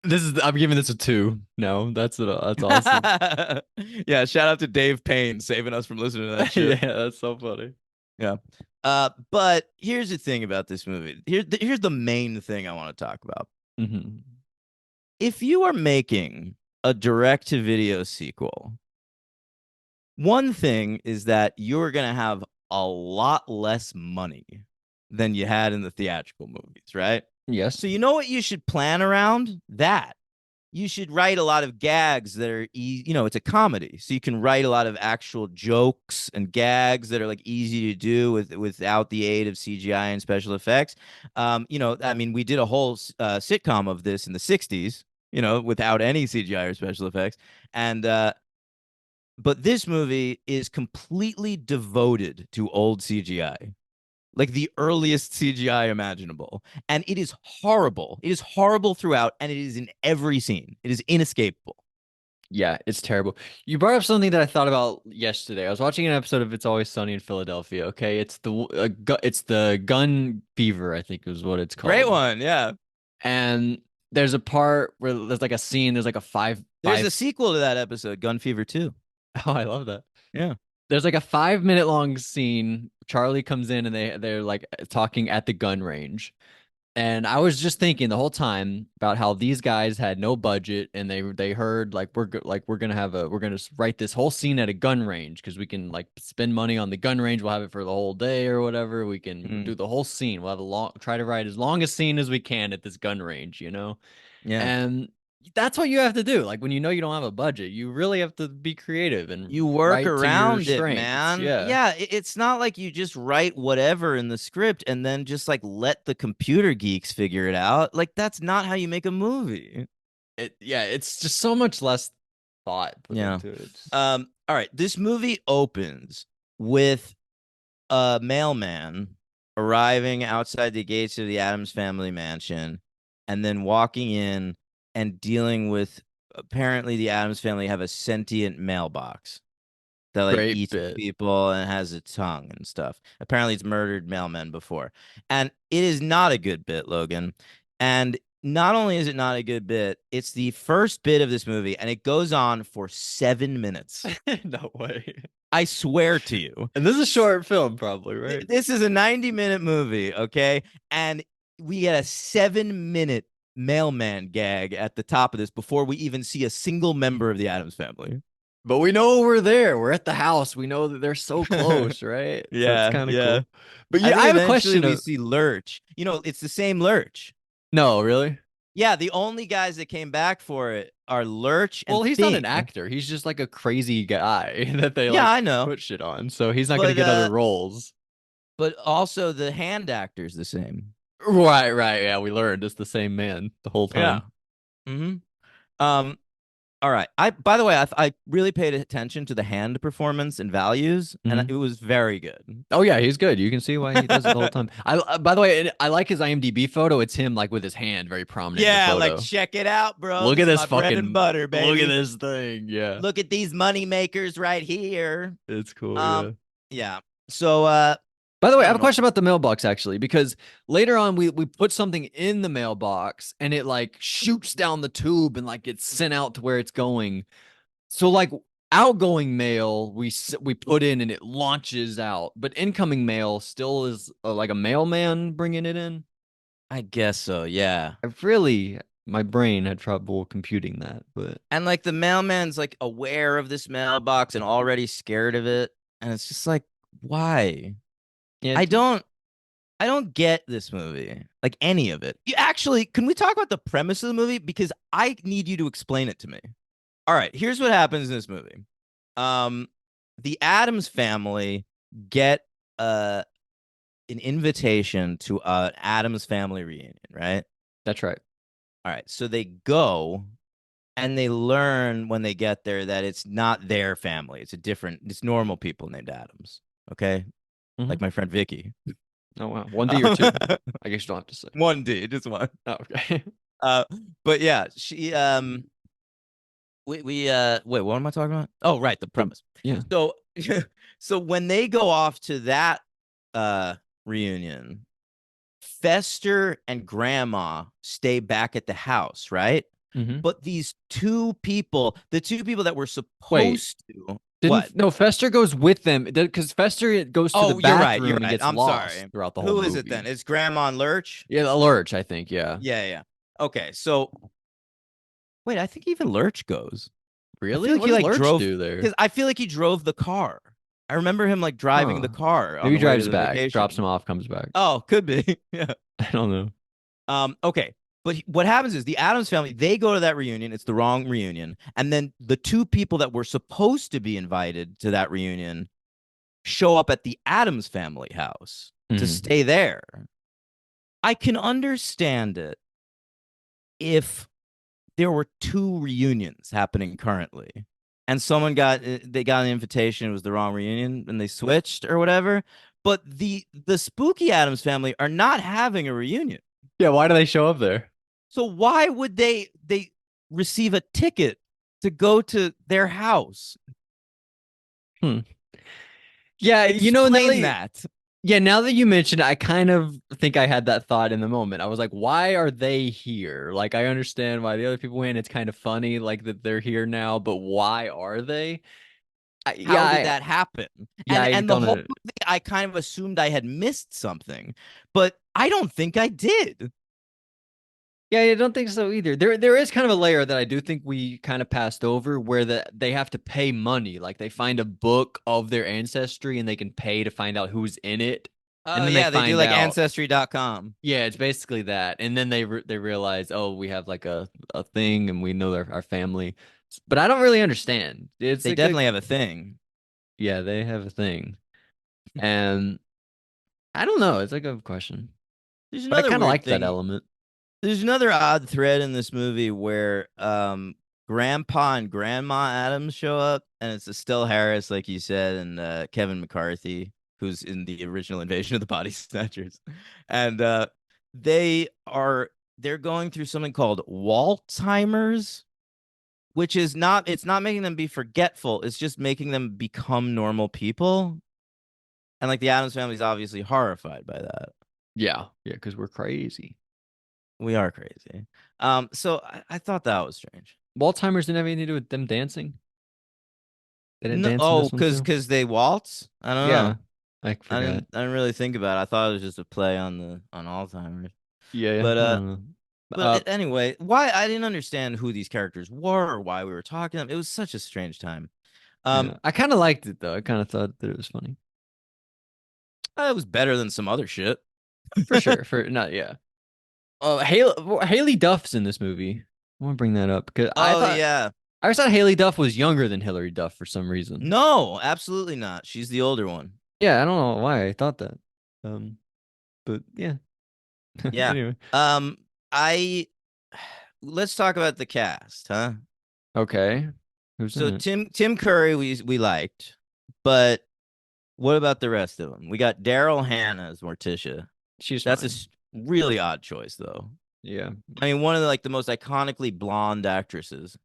I'm giving this a 2. No, that's awesome. Yeah, shout out to Dave Payne saving us from listening to that shit. Yeah, that's so funny. Yeah. But here's the thing about this movie. Here's the main thing I want to talk about. Mm-hmm. If you are making a direct-to-video sequel, one thing is that you're going to have a lot less money than you had in the theatrical movies, right? Yes. So you know what you should plan around? That. You should write a lot of gags that are it's a comedy. So you can write a lot of actual jokes and gags that are like easy to do without the aid of CGI and special effects. I mean, we did a whole sitcom of this in the 60s, without any CGI or special effects. And but this movie is completely devoted to old CGI. Like the earliest CGI imaginable. And it is horrible. It is horrible throughout, and it is in every scene. It is inescapable. Yeah, it's terrible. You brought up something that I thought about yesterday. I was watching an episode of It's Always Sunny in Philadelphia. Okay, it's the gun fever, I think is what it's called. Great one. Yeah. And there's a part where there's like a scene. There's like a There's a sequel to that episode, Gun Fever 2. Oh, I love that. Yeah. There's like a 5-minute long scene. Charlie comes in and they're like talking at the gun range. And I was just thinking the whole time about how these guys had no budget and they heard like we're gonna write this whole scene at a gun range because we can like spend money on the gun range. We'll have it for the whole day or whatever. We can do the whole scene. We'll have try to write as long a scene as we can at this gun range, you know? Yeah. And that's what you have to do. Like when you know you don't have a budget, you really have to be creative and You work write to your around it, strengths. man. Yeah. It's not like you just write whatever in the script and then just like let the computer geeks figure it out. Like that's not how you make a movie. It's just so much less thought put Yeah. into it. All right. This movie opens with a mailman arriving outside the gates of the Addams family mansion and then walking in and dealing with apparently the Addams family have a sentient mailbox that like Great eats bit. people and has a tongue and stuff. Apparently it's murdered mailmen before. And it is not a good bit, Logan. And not only is it not a good bit, it's the first bit of this movie and it goes on for 7 minutes. No way. I swear to you. And this is a short film, probably, right? This is a 90-minute movie, okay? And we get a 7-minute mailman gag at the top of this before we even see a single member of the Addams family. But we know we're there. We're at the house. We know that they're so close, right? So Yeah, it's kind of yeah. cool. But I yeah, think I have a eventually question. We see Lurch. You know, it's the same Lurch. No, really? Yeah, the only guys that came back for it are Lurch and Well, he's not an Thing. actor. He's just like a crazy guy that they Yeah, like I know. put shit on. So he's not going to But, get other roles. But also the hand actor's the same. Right. Yeah, we learned it's the same man the whole time. Yeah. All right. By the way, I really paid attention to the hand performance and values, and it was very good. Oh yeah, he's good. You can see why he does it the whole time. By the way, I like his IMDb photo. It's him like with his hand very prominent. Yeah, in the photo. like check it out, bro. Look at this is my bread fucking and butter, baby. Look at this thing. Yeah, Look at these money makers right here. it's cool. Yeah. So By the way, I have don't a know. question about the mailbox actually, because later on we put something in the mailbox and it like shoots down the tube and like gets sent out to where it's going. So like outgoing mail we put in and it launches out, but incoming mail still is like a mailman bringing it in. I guess so, yeah. My brain had trouble computing that, but And like the mailman's like aware of this mailbox and already scared of it, and it's just like, why? yeah, I don't get this movie, like any of it. You actually, can we talk about the premise of the movie? Because I need you to explain it to me. All right, here's what happens in this movie. The Addams family get an invitation to an Addams Family Reunion, right? that's right. All right, so they go and they learn when they get there that it's not their family. It's normal people named Addams, okay? Like my friend Vicky. Oh wow, 1D or 2? I guess you don't have to say. 1D, just one. Oh, okay. But yeah, she wait, what am I talking about? Oh, right, the premise. Yeah. So so when they go off to that reunion, Fester and Grandma stay back at the house, right? Mhm. But these two people, the two people that were supposed to what? No, Fester goes with them because Fester goes to the You're right. bathroom You're and right. gets I'm lost sorry. throughout the whole Who movie. is it then? It's Grandma and Lurch? Yeah, the Lurch, I think. Yeah. Yeah. Okay, so wait, I think even Lurch goes. Really? like What he, does like, Lurch drove- do there? Because I feel like he drove the car. I remember him like driving the Huh. car. on Maybe he the way drives to the back, vacation. drops him off, comes back. Oh, could be. Yeah. I don't know. Okay. But what happens is the Addams family, they go to that reunion. It's the wrong reunion. And then the two people that were supposed to be invited to that reunion show up at the Addams family house to Mhm. stay there. I can understand it if there were two reunions happening currently and they got an invitation, it was the wrong reunion and they switched or whatever. But the spooky Addams family are not having a reunion. Yeah, why do they show up there? So why would they receive a ticket to go to their house? Yeah, you know, Explain that. Yeah, now that you mentioned it, I kind of think I had that thought in the moment. I was like, why are they here? Like, I understand why the other people win. It's kind of funny, like that they're here now, but why are they? How did that happen? Yeah, I And the don't whole know. movie, I kind of assumed I had missed something, but I don't think I did. Yeah, I don't think so either. There is kind of a layer that I do think we kind of passed over where they have to pay money. Like they find a book of their ancestry and they can pay to find out who's in it. And Oh then yeah, they do find like out. Ancestry.com. Yeah, it's basically that. And then they realize, oh, we have like a thing and we know our family. But I don't really understand. It's They a definitely good, have a thing. yeah, they have a thing. And I don't know. It's like a question. There's But I another kind of weird like that thing. element. There's another odd thread in this movie where Grandpa and Grandma Adams show up, and it's Estelle Harris, like you said, and Kevin McCarthy, who's in the original Invasion of the Body Snatchers, and they are they're going through something called Walzheimer's, which is not it's not making them be forgetful, it's just making them become normal people, and like the Addams family is obviously horrified by that. Yeah, because we're crazy. We are crazy. So I thought that was strange. Walzheimer's didn't have anything to do with them dancing. They didn't No, dance in oh, this one too. because they waltz. I don't Yeah, know. I forgot. I didn't really think about it. I thought it was just a play on Alzheimer's. Yeah, But I don't know. anyway, why I didn't understand who these characters were or why we were talking to them. It was such a strange time. Yeah. I kind of liked it though. I kind of thought that it was funny. It was better than some other shit. For sure. For not yeah. Haley Duff's in this movie. I want to bring that up because Yeah. I always thought Haley Duff was younger than Hillary Duff for some reason. No, absolutely not. She's the older one. Yeah, I don't know why I thought that. But yeah. Yeah. Anyway. I let's talk about the cast, huh? Okay. Who's So in it? Tim Curry we liked, but what about the rest of them? We got Daryl Hannah as Morticia. That's Fine. a really odd choice, though. Yeah. I mean, one of the most iconically blonde actresses,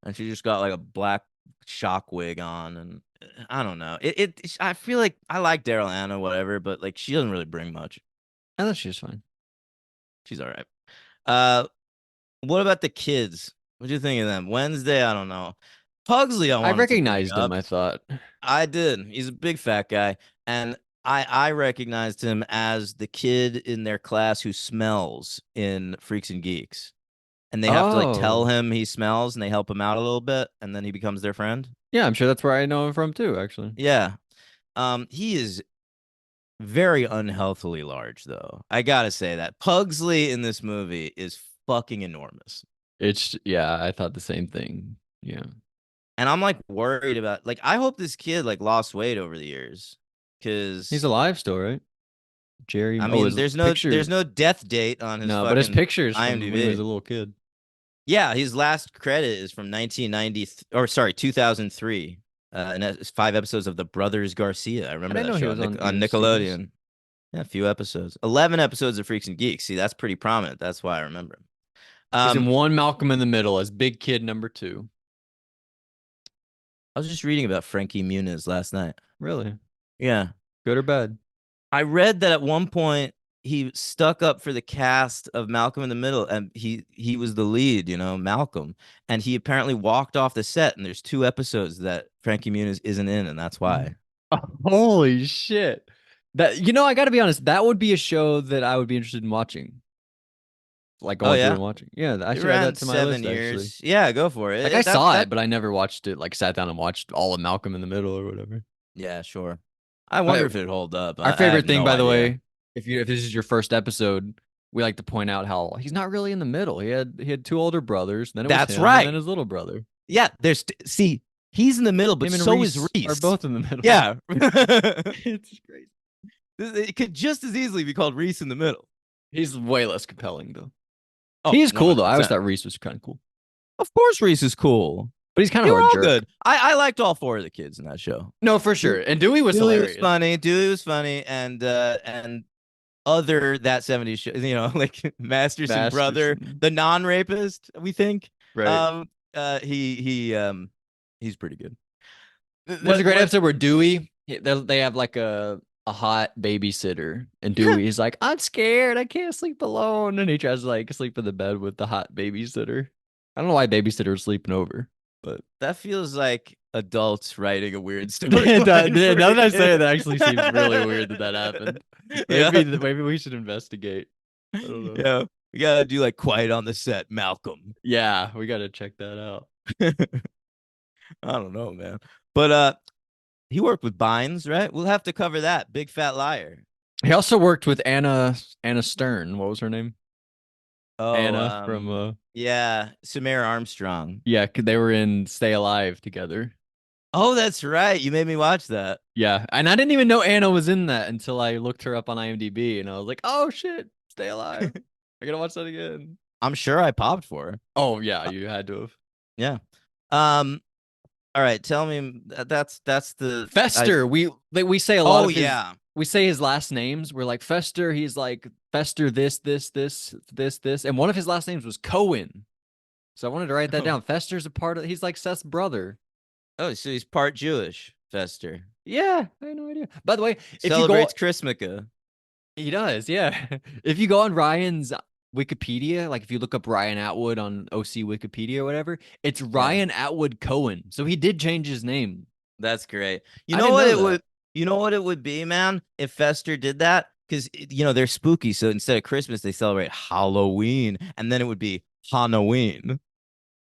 and she just got like a black shock wig on, and I don't know. I feel like I like Daryl Hannah, whatever, but like she doesn't really bring much. I thought she was fine. She's all right. What about the kids? What do you think of them? Wednesday, I don't know. Pugsley, I recognized him, I thought. I did. He's a big fat guy, and I recognized him as the kid in their class who smells in Freaks and Geeks, and they have to like tell him he smells, and they help him out a little bit, and then he becomes their friend. Yeah, I'm sure that's where I know him from too, actually. Yeah, he is very unhealthily large, though. I gotta say that Pugsley in this movie is fucking enormous. Yeah, I thought the same thing. Yeah. And I'm like worried about like I hope this kid like lost weight over the years because He's alive still, right? Jerry. I mean, there's no death date on his but his pictures from when IMDb. he was a little kid. Yeah, his last credit is from 2003. And it's 5 episodes of The Brothers Garcia. I remember that show on Nickelodeon. Yeah, a few episodes. 11 episodes of Freaks and Geeks. See, that's pretty prominent. That's why I remember him. He's in one Malcolm in the Middle as big kid number 2. I was just reading about Frankie Muniz last night. Really? Yeah. Good or bad? I read that at one point he stuck up for the cast of Malcolm in the Middle, and he was the lead, Malcolm, and he apparently walked off the set, and there's 2 episodes that Frankie Muniz isn't in, and that's why. Holy shit. That I got to be honest, that would be a show that I would be interested in watching. Like going through and watching. Yeah, I should add that to my list, years. actually. Yeah, go for it. Like I saw it, but I never watched it, like sat down and watched all of Malcolm in the Middle or whatever. Yeah, sure. I wonder if it'd hold up. Our favorite thing, by the way, if this is your first episode, we like to point out how he's not really in the middle. He had 2 older brothers, then it was him, and then his little brother. Yeah, he's in the middle, but so is Reese. Are both in the middle. Yeah. It's crazy. It could just as easily be called Reese in the middle. He's way less compelling though. Oh, he's cool 100%. though. I always thought Reese was kind of cool. Of course Reese is cool. But he's kind of a jerk. Good. I liked all 4 of the kids in that show. No, for sure. And Dewey was hilarious. Dewey was funny, and other that 70s show, like Masterson brother, the non-rapist, we think. Right. He's pretty good. There's a great episode where Dewey, they have like a hot babysitter, and Dewey is like, I'm scared, I can't sleep alone, and he tries to like sleep in the bed with the hot babysitter. I don't know why babysitter is sleeping over, but That feels like adults writing a weird story. now that I say it, that actually seems really weird that happened. Yeah. Maybe we should investigate. I don't know. Yeah, we gotta do like Quiet on the Set, Malcolm. Yeah, we gotta check that out. I don't know, man. But he worked with Bynes, right? We'll have to cover that. Big Fat Liar. He also worked with Anna Stern. What was her name? Oh, Anna from yeah, Samara Armstrong. yeah, they were in Stay Alive together. Oh, that's right. You made me watch that. Yeah, and I didn't even know Anna was in that until I looked her up on IMDb, and I was like, "Oh shit, Stay Alive! I gotta watch that again." I'm sure I popped for her. Oh yeah, you had to have. Yeah. All right. Tell me that's the Fester. We say a lot Oh of his, yeah. we say his last names. We're like Fester. He's like Fester. This, and one of his last names was Cohen. So I wanted to write that Oh. down. Fester's a part of. He's like Seth's brother. Oh, so he's part Jewish, Fester. Yeah, I had no idea. By the way, if you go, Celebrates Christmas. he does. Yeah, if you go on Ryan's Wikipedia, like if you look up Ryan Atwood on OC Wikipedia or whatever, it's Ryan Atwood Cohen. So he did change his name. That's great. I You know didn't what know it that. would you know what it would be, man, if Fester did that? Because they're spooky. So instead of Christmas, they celebrate Halloween. And then it would be Halloween.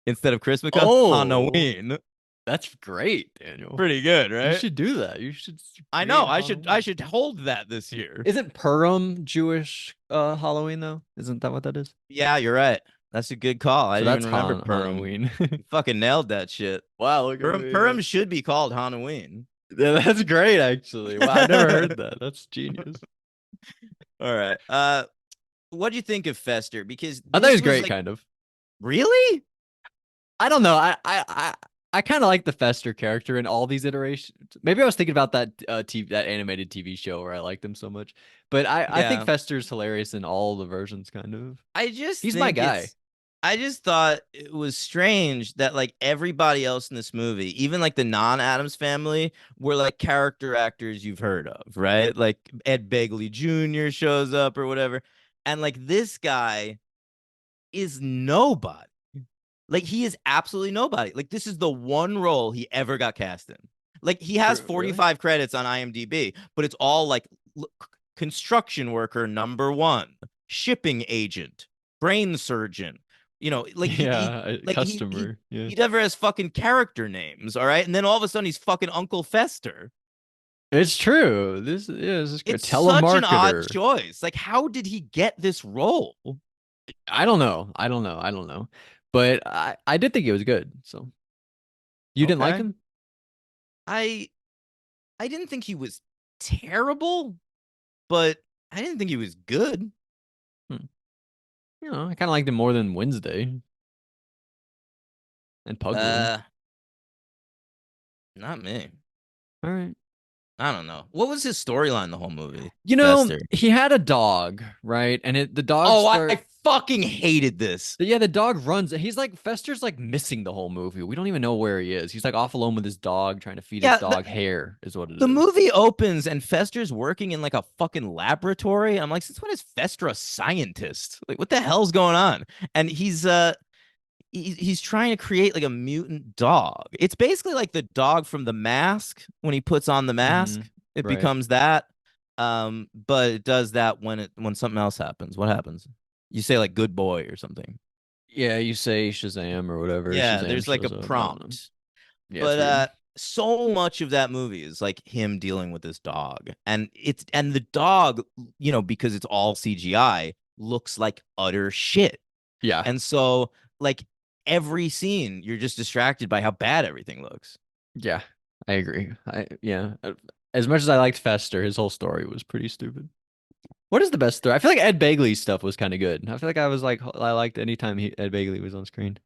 Instead of Christmas, Oh. Halloween. That's great, Daniel. Pretty good, You right? should do that. You should. I know. create I should hold that this year. Isn't Purim Jewish Halloween though? Isn't that what that is? Yeah, you're right. That's a good call. I So didn't that's even remember Purim. Halloween. Fucking nailed that shit. Wow, look Purim should be called Halloween. Yeah, that's great, actually. Wow, I never heard that. That's genius. All right. What do you think of Fester? Because I thought this he was great, like- kind of. Really? I don't know. I kind of like the Fester character in all these iterations. Maybe I was thinking about that that animated TV show where I liked him so much. But I think Yeah. Fester's hilarious in all the versions, kind of. He's my think guy. I just thought it was strange that like everybody else in this movie, even like the non-Addams family, were like character actors you've heard of, right? Like Ed Begley Jr. shows up or whatever. And like this guy is nobody. Like he is absolutely nobody. Like this is the one role he ever got cast in. Like he has Really? 45 credits on IMDb, but it's all like construction worker #1, shipping agent, brain surgeon. Like Customer. Yeah. he never has fucking character names, all right? And then all of a sudden he's fucking Uncle Fester. It's true. This is a It's telemarketer. such an odd choice. Like, how did he get this role? I don't know. But I did think it was good. So you didn't like Okay. him? I didn't think he was terrible, but I didn't think he was good. I kind of liked him more than Wednesday and Pugly. Not me. All right. I don't know. What was his storyline the whole movie? You know, Fester? he had a dog, right? And the dog. Oh, I fucking hated this. Yeah, the dog runs. He's like Fester's like missing the whole movie. We don't even know where he is. He's like off alone with his dog, trying to feed Yeah, his dog hair. Is what it is. The movie opens and Fester's working in like a fucking laboratory. I'm like, since when is Fester a scientist? Like, what the hell's going on? And he's trying to create like a mutant dog. It's basically like the dog from The Mask. When he puts on the mask, it right. becomes that. But it does that when something else happens. What happens? You say like good boy or something. Yeah, you say Shazam or whatever. Yeah, Shazam there's like a shows up. I don't know. prompt. Yeah, But so much of that movie is like him dealing with this dog. And the dog, because it's all CGI, looks like utter shit. yeah. And so like every scene, you're just distracted by how bad everything looks. Yeah, I agree. As much as I liked Fester, his whole story was pretty stupid. What is the best story? I feel like Ed Begley's stuff was kind of good. I feel like I liked anytime Ed Begley was on screen.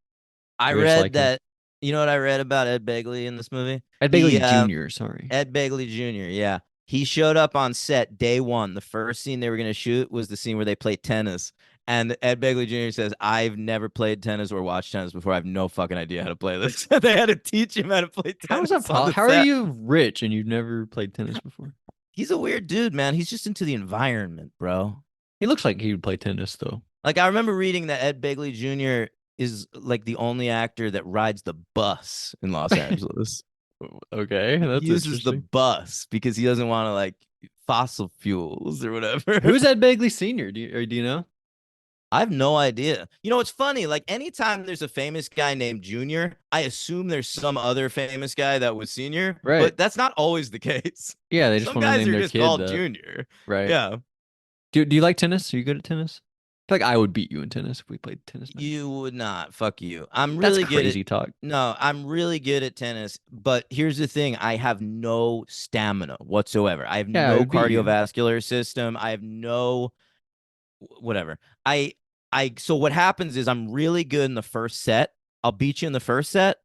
I just read liked him. that. You know what I read about Ed Begley in this movie? Ed Begley He, Jr., sorry. Ed Begley Jr., yeah. He showed up on set day one. The first scene they were going to shoot was the scene where they play tennis. And Ed Begley Jr. says, I've never played tennis or watched tennis before. I have no fucking idea how to play this. They had to teach him how to play tennis. How is that possible? How are you rich and you've never played tennis before? He's a weird dude, man. He's just into the environment, bro. He looks like he would play tennis, though. Like, I remember reading that Ed Begley Jr. is like the only actor that rides the bus in Los Angeles. Okay, that's He uses the interesting. bus because he doesn't want to like fossil fuels or whatever. Who's Ed Begley Sr.? Do you know? I have no idea. You know, it's funny. Like, anytime there's a famous guy named Junior, I assume there's some other famous guy that was senior. Right. But that's not always the case. Yeah, they just Some want to guys name are their just kid called that. Junior. Right. Yeah. Do you like tennis? Are you good at tennis? I feel like I would beat you in tennis if we played tennis. Night. You would not. Fuck you. I'm That's really good crazy at talk. No, I'm really good at tennis, but here's the thing. I have no stamina whatsoever. I have Yeah, no it'd be you. cardiovascular system. I have no whatever. So what happens is I'm really good in the first set. I'll beat you in the first set,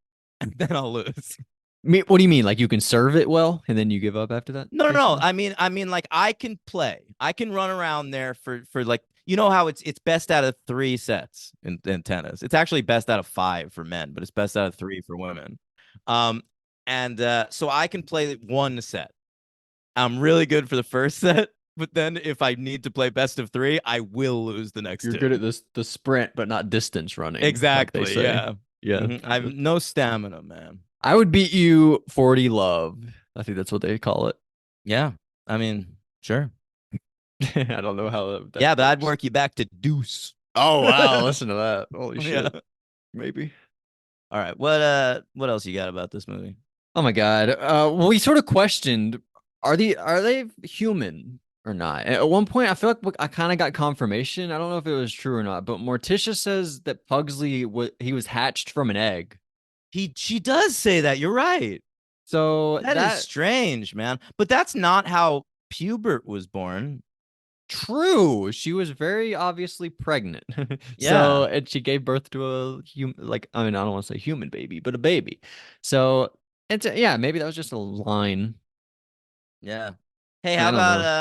and then I'll lose. What do you mean? Like you can serve it well and then you give up after that? No. basically? I mean, like I can play. I can run around there for like, you know how it's best out of 3 sets in tennis. It's actually best out of 5 for men, but it's best out of 3 for women. So I can play 1 set. I'm really good for the first set, but then if I need to play best of 3, I will lose the next 2. You're good at the sprint, but not distance running. Exactly. Like they say. Yeah. Yeah. Mhm. I have no stamina, man. I would beat you 40 love. I think that's what they call it. Yeah. I mean, sure. I don't know how that Yeah, but I'd works. work you back to deuce. Oh wow, listen to that. Holy shit. Yeah. Maybe. All right. What else you got about this movie? Oh my god. Well, we sort of questioned are they human or not? At one point, I feel like I kind of got confirmation. I don't know if it was true or not, but Morticia says that Pugsley was hatched from an egg. She does say that. You're right. So That is strange, man. But that's not how Pubert was born. true. She was very obviously pregnant. Yeah. So and she gave birth to a human, like I mean, I don't want to say human baby, but a baby. So it's yeah, maybe that was just a line. Yeah. Hey, I how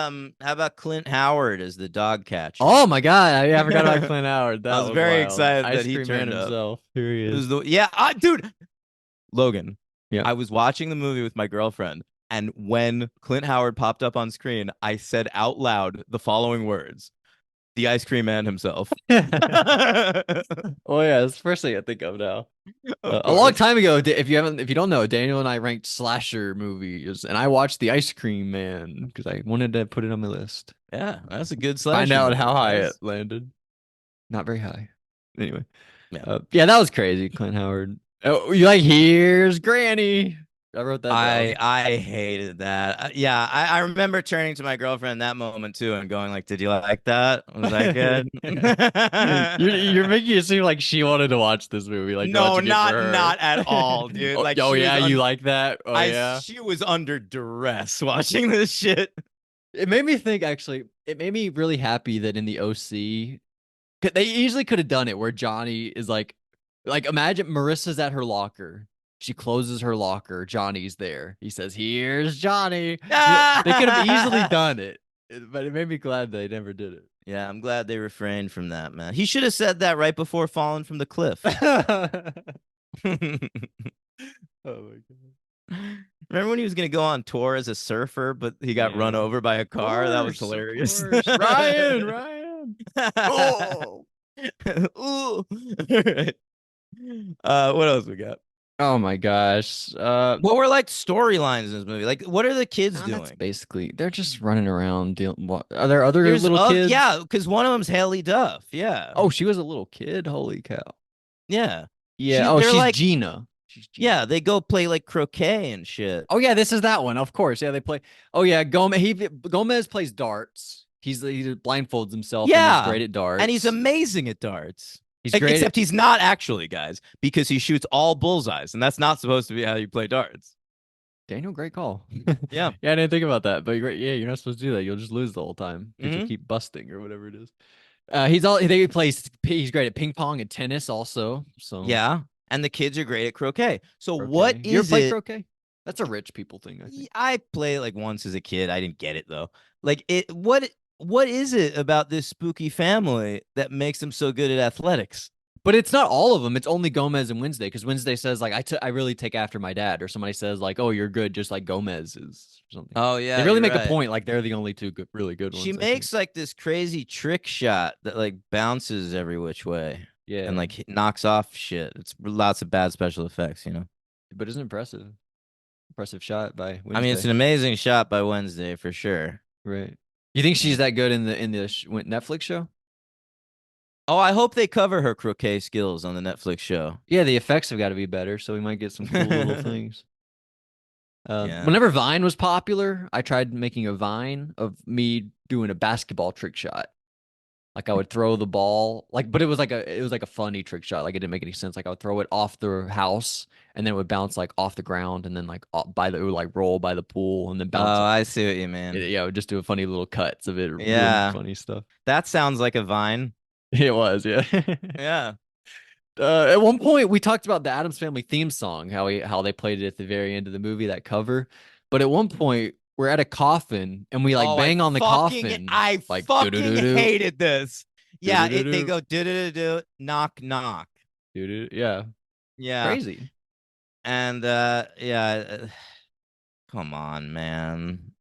don't about Clint Howard as the dog catcher? Oh my god, I forgot about Clint Howard. That I was very wild. excited Ice that he cream man turned up. himself. Here he It is. was dude. Logan. Yeah. I was watching the movie with my girlfriend, and when Clint Howard popped up on screen, I said out loud the following words: "The ice cream man himself." Oh yeah, that's the first thing I think of now. Of A long course. time ago, if you don't know, Daniel and I ranked slasher movies, and I watched The Ice Cream Man because I wanted to put it on my list. Yeah, that's a good slasher Find out movie, how high guys. it landed. Not very high. Anyway, Yeah. yeah, that was crazy, Clint Howard. Oh, you like here's Granny. I wrote that down. I hated that. Yeah, I remember turning to my girlfriend in that moment too and going like, "Did you like that? Was that good?" You're making it seem like she wanted to watch this movie. Like No, watching it for her. not at all, dude. Like, oh she yeah, was you like that? Oh yeah. she was under duress watching this shit. It made me think. Actually, it made me really happy that in the OC, they easily could have done it where Johnny is like imagine Marissa's at her locker. She closes her locker. Johnny's there. He says, "Here's Johnny." They could have easily done it, but it made me glad they never did it. Yeah, I'm glad they refrained from that, man. He should have said that right before falling from the cliff. Oh my god. Remember when he was gonna go on tour as a surfer, but he got run Yeah. over by a car? That was Of hilarious. course. Ryan. Oh. Ooh. Alright. What else we got? Oh my gosh. What were like storylines in this movie? Like, what are the kids That's doing? basically they're just running around. Are there other There's little kids? Yeah, because one of them's Haley Duff. Yeah. Oh, she was a little kid. Holy cow. yeah. Yeah. They're She's like- Gina. She's Gina. Yeah, they go play like croquet and shit. Oh yeah, this is that one. Of course. Yeah, they play. Oh yeah, Gomez plays darts. He blindfolds himself. And Yeah, he's great at darts. And he's amazing at darts. He's great. Except he's not actually, guys, because he shoots all bullseyes, and that's not supposed to be how you play darts. Daniel, great call. Yeah. Yeah, I didn't think about that, but yeah, you're not supposed to do that. You'll just lose the whole time because you Mhm. keep busting or whatever it is. He's great at ping pong and tennis also. So Yeah, and the kids are great at croquet. So croquet. what You ever is play it? croquet? That's a rich people thing, I think. I played it like once as a kid. I didn't get it though. Like it. What what is it about this spooky family that makes them so good at athletics? But it's not all of them. It's only Gomez and Wednesday, because Wednesday says like I really take after my dad, or somebody says like, oh, you're good, just like Gomez is or something. Oh yeah, They really you're make right. a point like they're the only two good, really good ones. She I think. makes like this crazy trick shot that like bounces every which way yeah, and like knocks off shit. It's lots of bad special effects, you know. but it's impressive. Impressive shot by Wednesday. I mean, it's an amazing shot by Wednesday for sure. right. You think she's that good in the Netflix show? Oh, I hope they cover her croquet skills on the Netflix show. Yeah, the effects have got to be better, so we might get some cool little things. Yeah. Whenever Vine was popular, I tried making a Vine of me doing a basketball trick shot. Like I would throw the ball, like, but it was like a funny trick shot. Like it didn't make any sense. Like I would throw it off the house, and then it would bounce like off the ground, and then like it would like roll by the pool, and then Oh, bounce. I see what you mean. Yeah, I would just do a funny little cuts of it. Yeah. Really funny stuff. That sounds like a Vine. It was, yeah. Yeah. At one point, we talked about the Addams Family theme song, how they played it at the very end of the movie, that cover. But at one point, we're at a coffin, and we like Oh, bang on the coffin. I like, fucking doo-doo-doo-doo. hated this. Yeah, they Do-do-do-do. go do knock knock. Yeah, Yeah. crazy. And come on, man.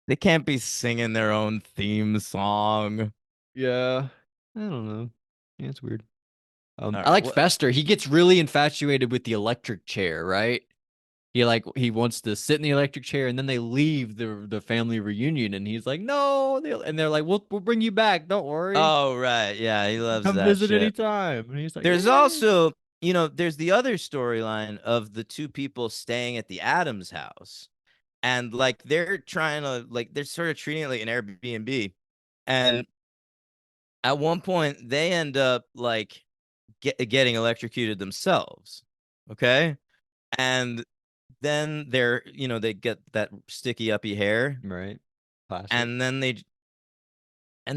They can't be singing their own theme song. Yeah, I don't know. Yeah, it's weird. I right, like what- Fester. He gets really infatuated with the electric chair, right? He wants to sit in the electric chair, and then they leave the family reunion, and he's like, no, and they're like, we'll bring you back. Don't worry. Oh, right. Yeah, he loves Come that visit shit. anytime. And he's like, There's "Yeah." also, there's the other storyline of the two people staying at the Addams house. And like they're trying to they're sort of treating it like an Airbnb. And at one point they end up like getting electrocuted themselves. Okay? And then they get that sticky uppy hair. Right. Classic. And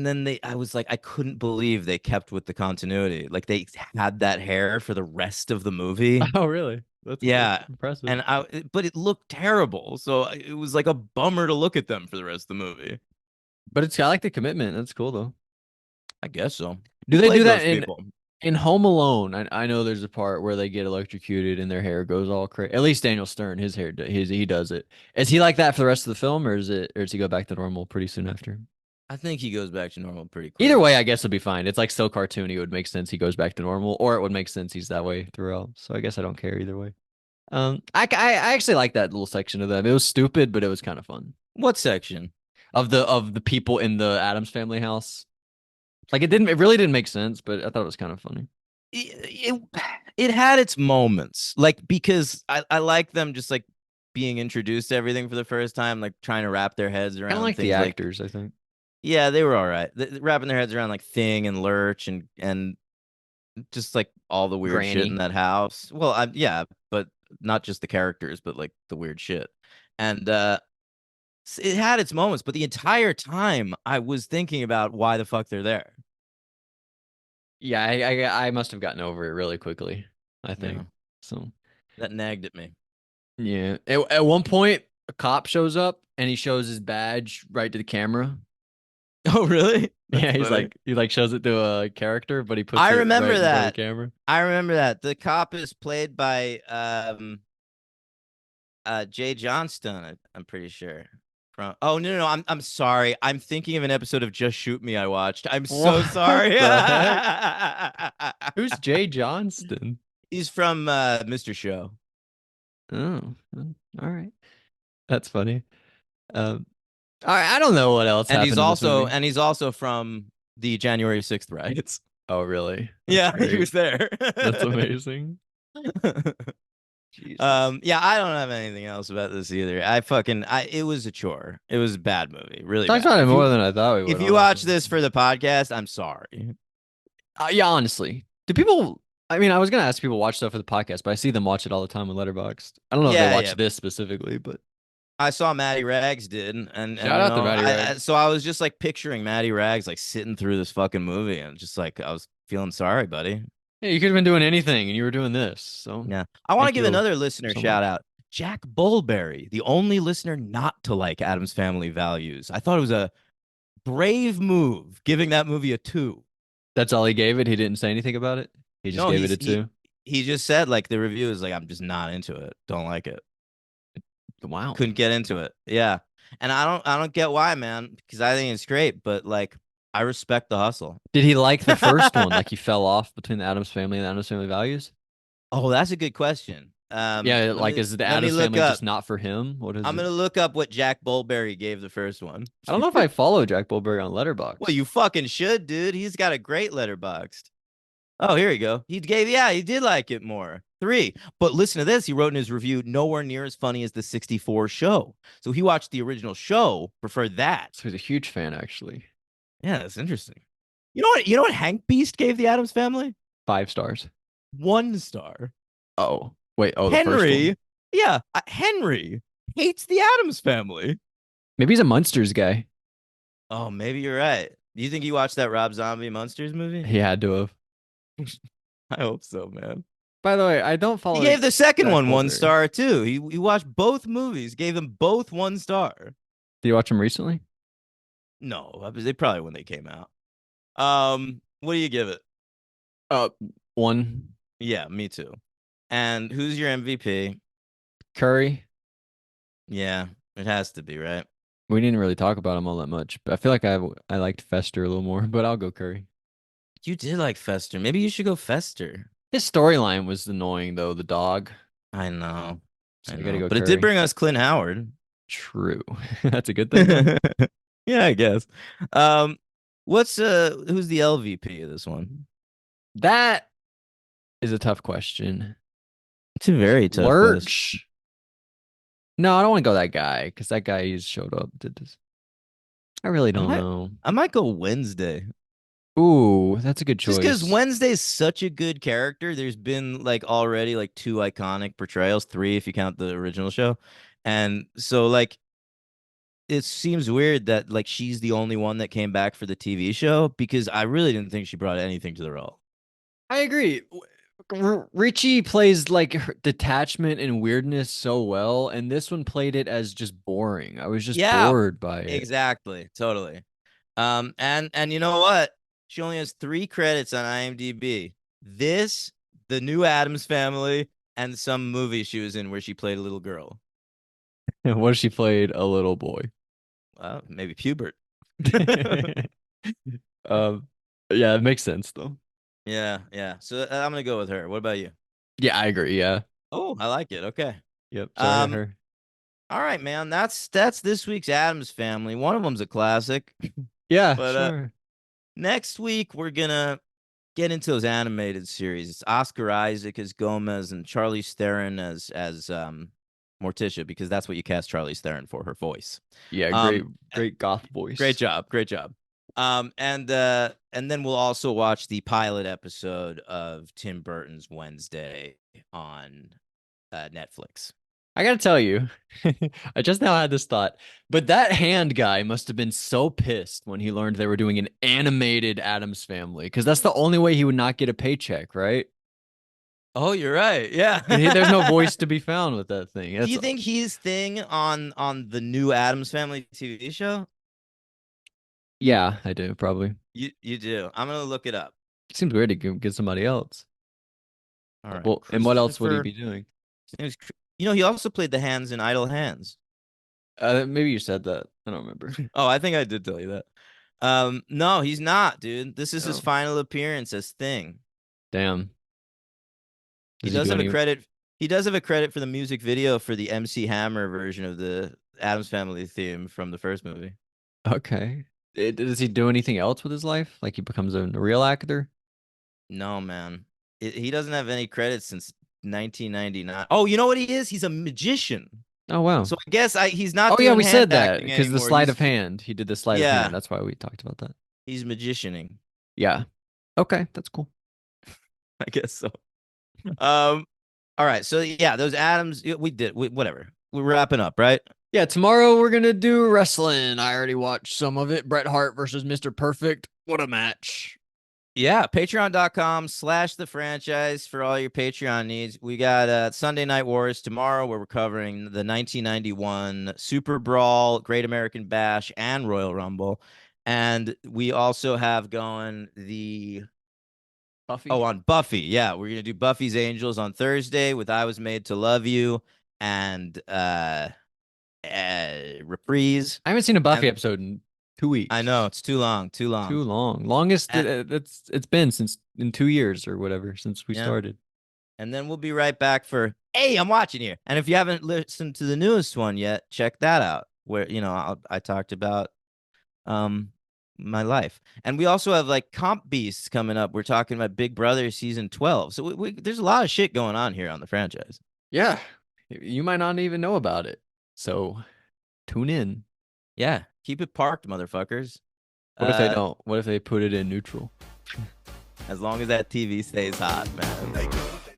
then I was like, I couldn't believe they kept with the continuity. Like they had that hair for the rest of the movie. Oh, really? That's impressive. And but it looked terrible. So it was like a bummer to look at them for the rest of the movie. But I like the commitment. That's cool though. I guess so. Do they Played do that those in people. in Home Alone? I know there's a part where they get electrocuted and their hair goes all crazy. At least Daniel Stern, his hair, he does it. Is he like that for the rest of the film, or does he go back to normal pretty soon after? I think he goes back to normal pretty quick. Either way, I guess it'll be fine. It's like so cartoony. It would make sense he goes back to normal, or it would make sense he's that way throughout. So I guess I don't care either way. I actually like that little section of them. It was stupid, but it was kind of fun. What section? Of the people in the Addams family house. Like it really didn't make sense, but I thought it was kind of funny. It had its moments, like because I like them just like being introduced to everything for the first time, like trying to wrap their heads around Kind of like things the actors, I think. Yeah, they were all right. Wrapping their heads around like Thing and Lurch and just like all the weird shit Granny. in that house. Well, yeah, but not just the characters, but like the weird shit. And it had its moments, but the entire time I was thinking about why the fuck they're there. Yeah, I must have gotten over it really quickly, I think. Yeah. So That nagged at me. yeah. At one point, a cop shows up and he shows his badge right to the camera. Oh, really? Yeah, That's funny. he like shows it to a character, but he puts I it remember right in front of that. the camera. I remember that. The cop is played by Jay Johnston, I'm pretty sure. Oh no, I'm sorry. I'm thinking of an episode of Just Shoot Me I watched. I'm so What sorry. the Who's Jay Johnston? He's from Mr. Show. Oh, all right. That's funny. All right, I don't know what else And happened he's also from the January 6th riots. Oh, really? Yeah, That's he great. was there. That's amazing. Jesus. Yeah, I don't have anything else about this either. It was a chore. It was a bad movie. Really Talked bad. about it more than I thought we would. If you watch honestly. this for the podcast, I'm sorry. Yeah, honestly, do people? I mean, I was gonna ask people watch stuff for the podcast, but I see them watch it all the time on Letterboxd. I don't know if Yeah, they watch yeah. this specifically, but I saw Maddie Rags did, and Shout out to Maddie Rags. So I was just like picturing Maddie Rags like sitting through this fucking movie, and just like I was feeling sorry, buddy. yeah, you could have been doing anything, and you were doing this. So Yeah, I want to Thank give you another listener so shout much. out. Jack Bulberry, the only listener not to like Addams Family Values. I thought it was a brave move, giving that movie a 2. That's all he gave it. He didn't say anything about it. He just No, gave it a 2. He just said like the review is like I'm just not into it. Don't like it. Wow. Couldn't get into it. Yeah. And I don't get why, man, because I think it's great, but like I respect the hustle. Did he like the first one? Like he fell off between the Addams Family and the Addams Family Values? Oh, that's a good question. Yeah, like is the Addams Family just not for him? What is I'm gonna look up what Jack Bulberry gave the first one. I don't know if I follow Jack Bulberry on Letterboxd. Well, you fucking should, dude. He's got a great Letterboxd. Oh, here you go. He did like it more. 3. But listen to this. He wrote in his review, nowhere near as funny as the 64 show. So he watched the original show, preferred that. So he's a huge fan, actually. Yeah, that's interesting. You know what Hank Beast gave the Addams Family? 5 stars. 1 star. Oh, wait. Oh, the first Henry. one. Yeah, Henry hates the Addams Family. Maybe he's a Munsters guy. Oh, maybe you're right. Do you think you watched that Rob Zombie Monsters movie? He had to have. I hope so, man. By the way, I don't follow. He gave the second Jack one 1 Bulberry. star too. He watched both movies, gave them both 1 star. Did you watch him recently? No, they probably when they came out. What do you give it? 1. Yeah, me too. And who's your MVP? Curry. Yeah, it has to be, right? We didn't really talk about him all that much, but I feel like I liked Fester a little more, but I'll go Curry. You did like Fester. Maybe you should go Fester. His storyline was annoying though, the dog. I know. So I you gotta know. go But it Curry. did bring us Clint Howard. True. That's a good thing. Yeah, I guess. Who's the LVP of this one? That is a tough question. It's a very tough question. Lurch. No, I don't want to go that guy because that guy he's showed up. Did this. I really don't know. I might go Wednesday. Ooh, that's a good choice. Just because Wednesday's such a good character. There's been like already like 2 iconic portrayals, 3 if you count the original show. And so like it seems weird that like she's the only one that came back for the TV show because I really didn't think she brought anything to the role. I agree. Richie plays like detachment and weirdness so well, and this one played it as just boring. I was just bored by it. Exactly, totally. And you know what? She only has 3 credits on IMDb. This, the new Addams Family, and some movie she was in where she played a little girl. And what if she played a little boy? Well, maybe Pubert. Yeah, it makes sense though. Yeah. So I'm gonna go with her. What about you? Yeah, I agree. Yeah. Oh, I like it. Okay. Yep. Sorry, her. All right, man. That's this week's Addams Family. One of them's a classic. Yeah, But sure. next week we're gonna get into those animated series. It's Oscar Isaac as Gomez and Charlize Theron as Morticia, because that's what you cast Charlize Theron for, her voice. Yeah, great goth voice. Great job. And then we'll also watch the pilot episode of Tim Burton's Wednesday on Netflix. I gotta tell you, I just now had this thought, but that hand guy must have been so pissed when he learned they were doing an animated Addams Family, because that's the only way he would not get a paycheck, right? Oh, you're right. Yeah. There's no voice to be found with that thing. Do you think he's thing on the new Addams Family TV show? Yeah, I do, probably. You do. I'm gonna look it up. It seems weird to get somebody else. All right. Well, and what else would he be doing? He also played the hands in Idle Hands. Maybe you said that. I don't remember. Oh, I think I did tell you that. No, he's not, dude. This is his final appearance as Thing. Damn. He does have a credit. He does have a credit for the music video for the MC Hammer version of the Addams Family theme from the first movie. Okay. Does he do anything else with his life? Like he becomes a real actor? No, man. He doesn't have any credits since 1999. Oh, you know what he is? He's a magician. Oh, wow. So I guess he's not. Oh, yeah, we doing said hand that acting because the anymore. sleight of hand. He did the sleight of hand. That's why we talked about that. He's magicianing. Yeah. Okay, that's cool. I guess so. All right. So yeah, those Addams. Whatever. We're wrapping up, right? Yeah, tomorrow we're gonna do wrestling. I already watched some of it. Bret Hart versus Mr. Perfect. What a match. Yeah, patreon.com/the franchise for all your Patreon needs. We got Sunday Night Wars tomorrow, where we're covering the 1991 Super Brawl, Great American Bash, and Royal Rumble. And we also have going the Buffy. on Buffy. Yeah, we're gonna do Buffy's Angels on Thursday with I Was Made to Love You and reprise. I haven't seen a Buffy and- episode in 2 weeks. I know it's too long. Too long. Too long. Longest And- it's been since in 2 years or whatever since we Yeah. started. And then we'll be right back for Hey, I'm watching here. And if you haven't listened to the newest one yet, check that out. Where I talked about my life. And we also have like Comp Beasts coming up. We're talking about Big Brother season 12. So there's a lot of shit going on here on the franchise. Yeah. You might not even know about it. So tune in. Yeah, keep it parked, motherfuckers. What if they don't? What if they put it in neutral? As long as that TV stays hot, man.